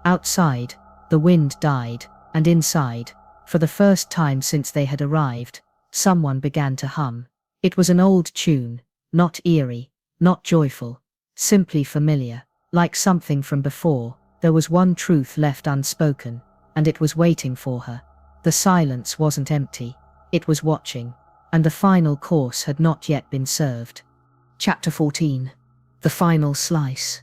Outside, the wind died, and inside, for the first time since they had arrived, someone began to hum. It was an old tune, not eerie, not joyful, simply familiar, like something from before. There was one truth left unspoken, and it was waiting for her. The silence wasn't empty, it was watching, and the final course had not yet been served. Chapter 14. The final slice.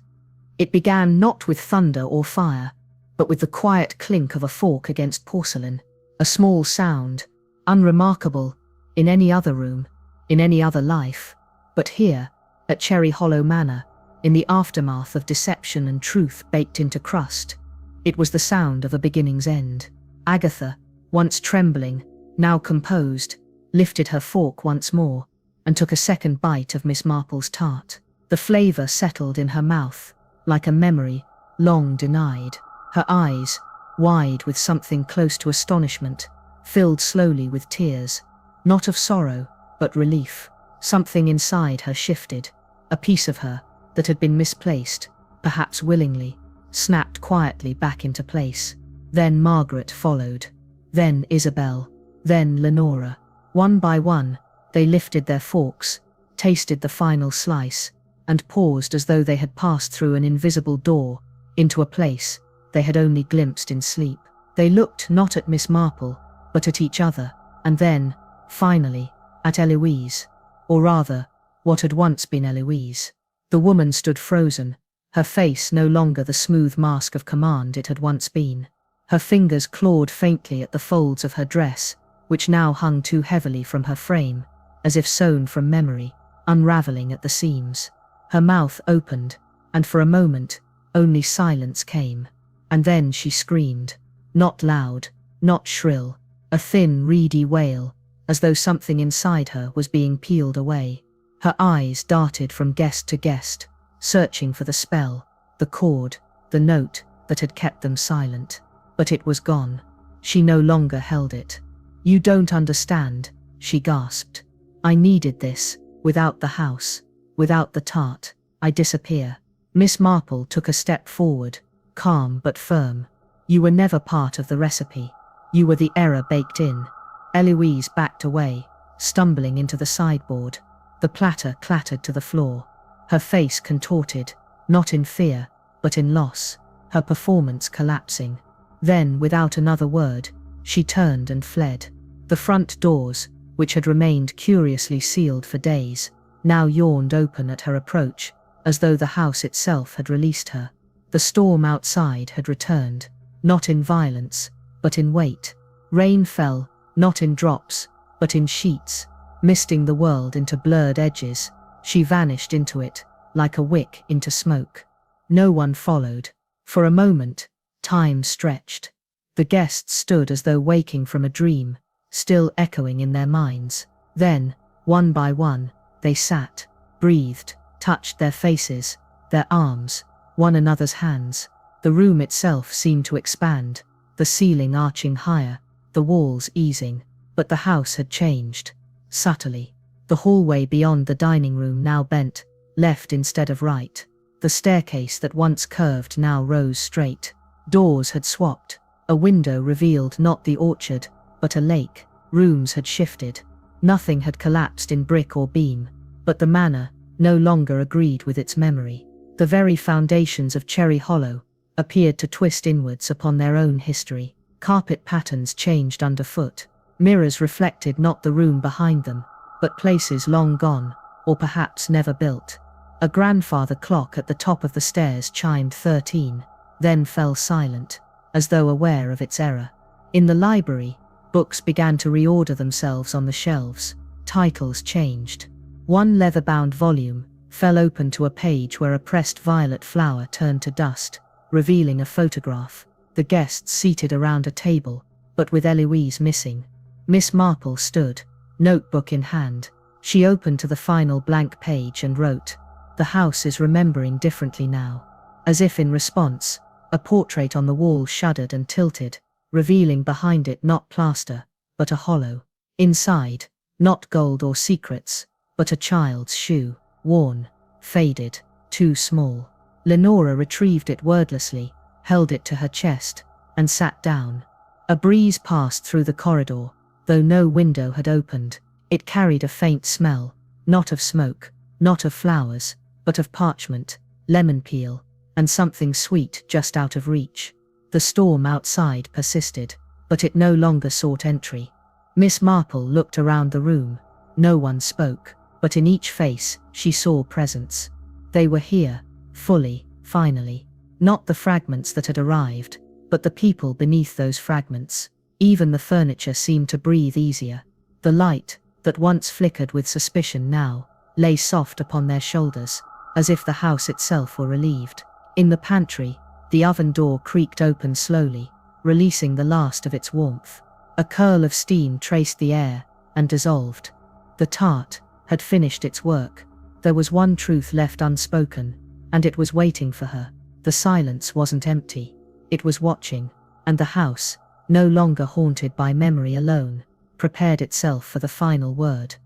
It began not with thunder or fire, but with the quiet clink of a fork against porcelain, a small sound, unremarkable in any other room, in any other life, but here, at Cherry Hollow Manor, in the aftermath of deception and truth baked into crust, it was the sound of a beginning's end. Agatha, once trembling, now composed, lifted her fork once more, and took a second bite of Miss Marple's tart. The flavour settled in her mouth, like a memory, long denied. Her eyes, wide with something close to astonishment, filled slowly with tears, not of sorrow, but relief. Something inside her shifted. A piece of her, that had been misplaced, perhaps willingly, snapped quietly back into place. Then Margaret followed. Then Isabel. Then Lenora. One by one, they lifted their forks, tasted the final slice, and paused as though they had passed through an invisible door, into a place they had only glimpsed in sleep. They looked not at Miss Marple, but at each other, and then, finally, at Eloise. Or rather, what had once been Eloise. The woman stood frozen, her face no longer the smooth mask of command it had once been. Her fingers clawed faintly at the folds of her dress, which now hung too heavily from her frame, as if sewn from memory, unravelling at the seams. Her mouth opened, and for a moment, only silence came. And then she screamed. Not loud, not shrill, a thin, reedy wail, as though something inside her was being peeled away. Her eyes darted from guest to guest, searching for the spell, the chord, the note that had kept them silent. But it was gone. She no longer held it. "You don't understand," she gasped. "I needed this. Without the house, without the tart, I disappear." Miss Marple took a step forward, calm but firm. "You were never part of the recipe. You were the error baked in." Eloise backed away, stumbling into the sideboard. The platter clattered to the floor. Her face contorted, not in fear, but in loss, her performance collapsing. Then, without another word, she turned and fled. The front doors, which had remained curiously sealed for days, now yawned open at her approach, as though the house itself had released her. The storm outside had returned, not in violence, but in weight. Rain fell, not in drops, but in sheets, misting the world into blurred edges. She vanished into it, like a wick into smoke. No one followed. For a moment, time stretched. The guests stood as though waking from a dream, still echoing in their minds. Then, one by one, they sat, breathed, touched their faces, their arms, one another's hands. The room itself seemed to expand, the ceiling arching higher, the walls easing. But the house had changed, subtly. The hallway beyond the dining room now bent, left instead of right. The staircase that once curved now rose straight. Doors had swapped. A window revealed not the orchard, but a lake. Rooms had shifted. Nothing had collapsed in brick or beam, but the manor no longer agreed with its memory. The very foundations of Cherry Hollow appeared to twist inwards upon their own history. Carpet patterns changed underfoot. Mirrors reflected not the room behind them, but places long gone, or perhaps never built. A grandfather clock at the top of the stairs chimed 13, then fell silent. as though aware of its error. In the library, books began to reorder themselves on the shelves. Titles changed. One leather-bound volume fell open to a page where a pressed violet flower turned to dust, revealing a photograph. The guests seated around a table, but with Eloise missing. Miss Marple stood, notebook in hand. She opened to the final blank page and wrote, "The house is remembering differently now." As if in response, a portrait on the wall shuddered and tilted, revealing behind it not plaster, but a hollow. Inside, not gold or secrets, but a child's shoe, worn, faded, too small. Lenora retrieved it wordlessly, held it to her chest, and sat down. A breeze passed through the corridor, though no window had opened. It carried a faint smell, not of smoke, not of flowers, but of parchment, lemon peel, and something sweet just out of reach. The storm outside persisted, but it no longer sought entry. Miss Marple looked around the room. No one spoke, but in each face she saw presence. They were here, fully, finally. Not the fragments that had arrived, but the people beneath those fragments. Even the furniture seemed to breathe easier. The light, that once flickered with suspicion now, lay soft upon their shoulders, as if the house itself were relieved. In the pantry, the oven door creaked open slowly, releasing the last of its warmth. A curl of steam traced the air, and dissolved. The tart had finished its work. There was one truth left unspoken, and it was waiting for her. The silence wasn't empty. It was watching, and the house, no longer haunted by memory alone, prepared itself for the final word.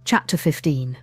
Chapter 15.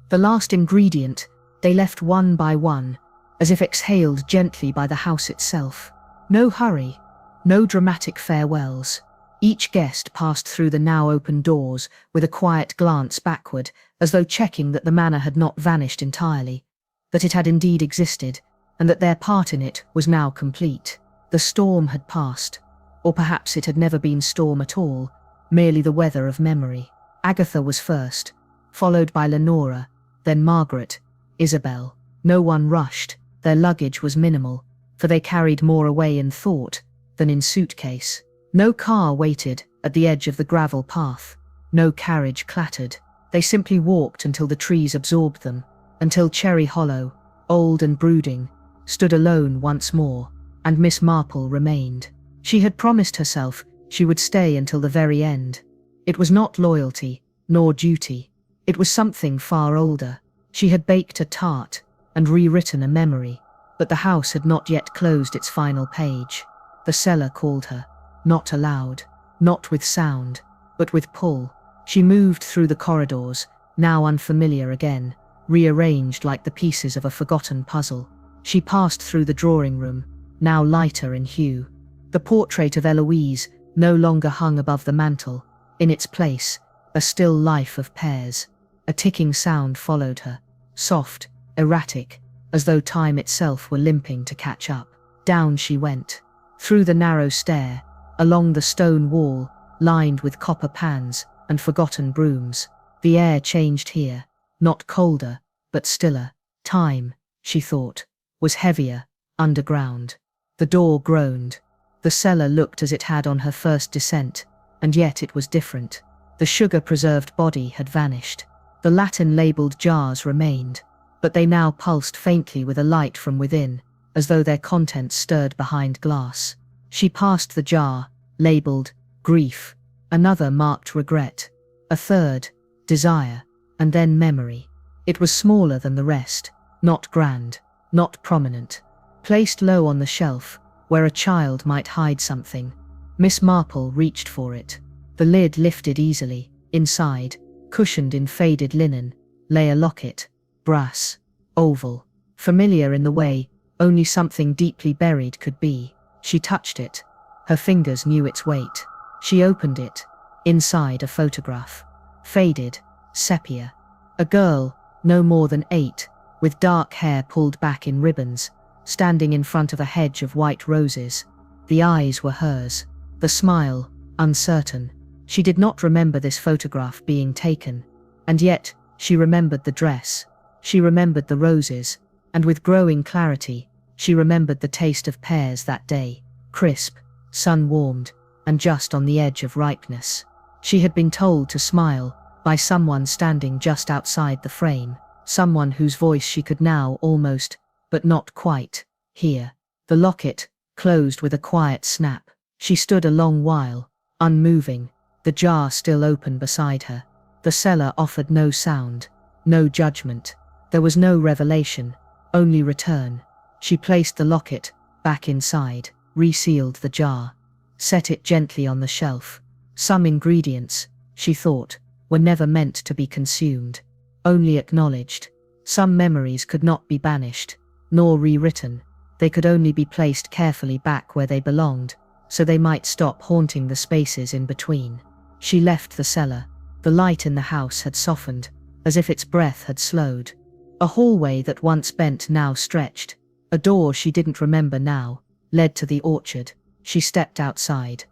The last ingredient, they left one by one, as if exhaled gently by the house itself. No hurry, no dramatic farewells. Each guest passed through the now open doors with a quiet glance backward, as though checking that the manor had not vanished entirely, that it had indeed existed, and that their part in it was now complete. The storm had passed, or perhaps it had never been storm at all, merely the weather of memory. Agatha was first, followed by Lenora, then Margaret, Isabel. No one rushed. Their luggage was minimal, for they carried more away in thought than in suitcase. No car waited at the edge of the gravel path. No carriage clattered. They simply walked until the trees absorbed them, until Cherry Hollow, old and brooding, stood alone once more, and Miss Marple remained. She had promised herself she would stay until the very end. It was not loyalty, nor duty. It was something far older. She had baked a tart and rewritten a memory, but the house had not yet closed its final page. The cellar called her, not aloud, not with sound, but with pull. She moved through the corridors, now unfamiliar again, rearranged like the pieces of a forgotten puzzle. She passed through the drawing room, now lighter in hue. The portrait of Eloise no longer hung above the mantel. In its place, a still life of pears. A ticking sound followed her, soft, erratic, as though time itself were limping to catch up. Down she went, through the narrow stair, along the stone wall, lined with copper pans and forgotten brooms. The air changed here, not colder, but stiller. Time, she thought, was heavier, underground. The door groaned. The cellar looked as it had on her first descent, and yet it was different. The sugar-preserved body had vanished. The Latin-labelled jars remained, but they now pulsed faintly with a light from within, as though their contents stirred behind glass. She passed the jar, labelled grief, another marked regret, a third, desire, and then memory. It was smaller than the rest, not grand, not prominent. Placed low on the shelf, where a child might hide something, Miss Marple reached for it. The lid lifted easily. Inside, cushioned in faded linen, lay a locket, brass, oval, familiar in the way only something deeply buried could be. She touched it. Her fingers knew its weight. She opened it. Inside, a photograph. Faded, sepia. A girl, no more than 8, with dark hair pulled back in ribbons, standing in front of a hedge of white roses. The eyes were hers. The smile, uncertain. She did not remember this photograph being taken, and yet she remembered the dress. She remembered the roses, and with growing clarity, she remembered the taste of pears that day. crisp, sun-warmed, and just on the edge of ripeness. She had been told to smile by someone standing just outside the frame, someone whose voice she could now almost, but not quite, hear. The locket closed with a quiet snap. She stood a long while, unmoving, the jar still open beside her. The seller offered no sound, no judgment. There was no revelation, only return. She placed the locket back inside, resealed the jar, set it gently on the shelf. Some ingredients, she thought, were never meant to be consumed, only acknowledged. Some memories could not be banished, nor rewritten. They could only be placed carefully back where they belonged, so they might stop haunting the spaces in between. She left the cellar. The light in the house had softened, as if its breath had slowed. A hallway that once bent now stretched. A door she didn't remember now led to the orchard. She stepped outside.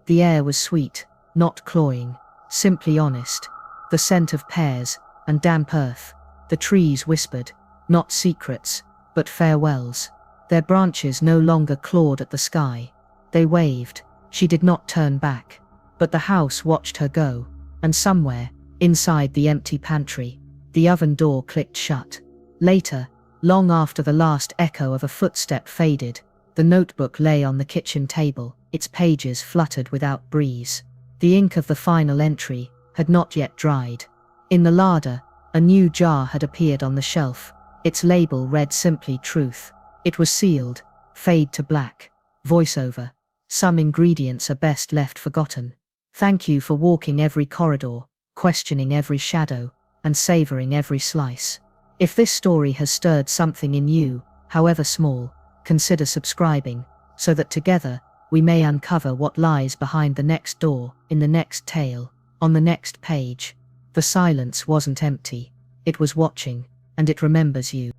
The air was sweet, not cloying, simply honest. The scent of pears and damp earth. The trees whispered, not secrets, but farewells. Their branches no longer clawed at the sky. They waved. She did not turn back. But the house watched her go, and somewhere, inside the empty pantry, the oven door clicked shut. Later, long after the last echo of a footstep faded, the notebook lay on the kitchen table, its pages fluttered without breeze. The ink of the final entry had not yet dried. In the larder, a new jar had appeared on the shelf. Its label read simply truth. It was sealed, fade to black, voiceover. Some ingredients are best left forgotten. Thank you for walking every corridor, questioning every shadow, and savoring every slice. If this story has stirred something in you, however small, consider subscribing, so that together, we may uncover what lies behind the next door, in the next tale, on the next page. The silence wasn't empty. It was watching, and it remembers you.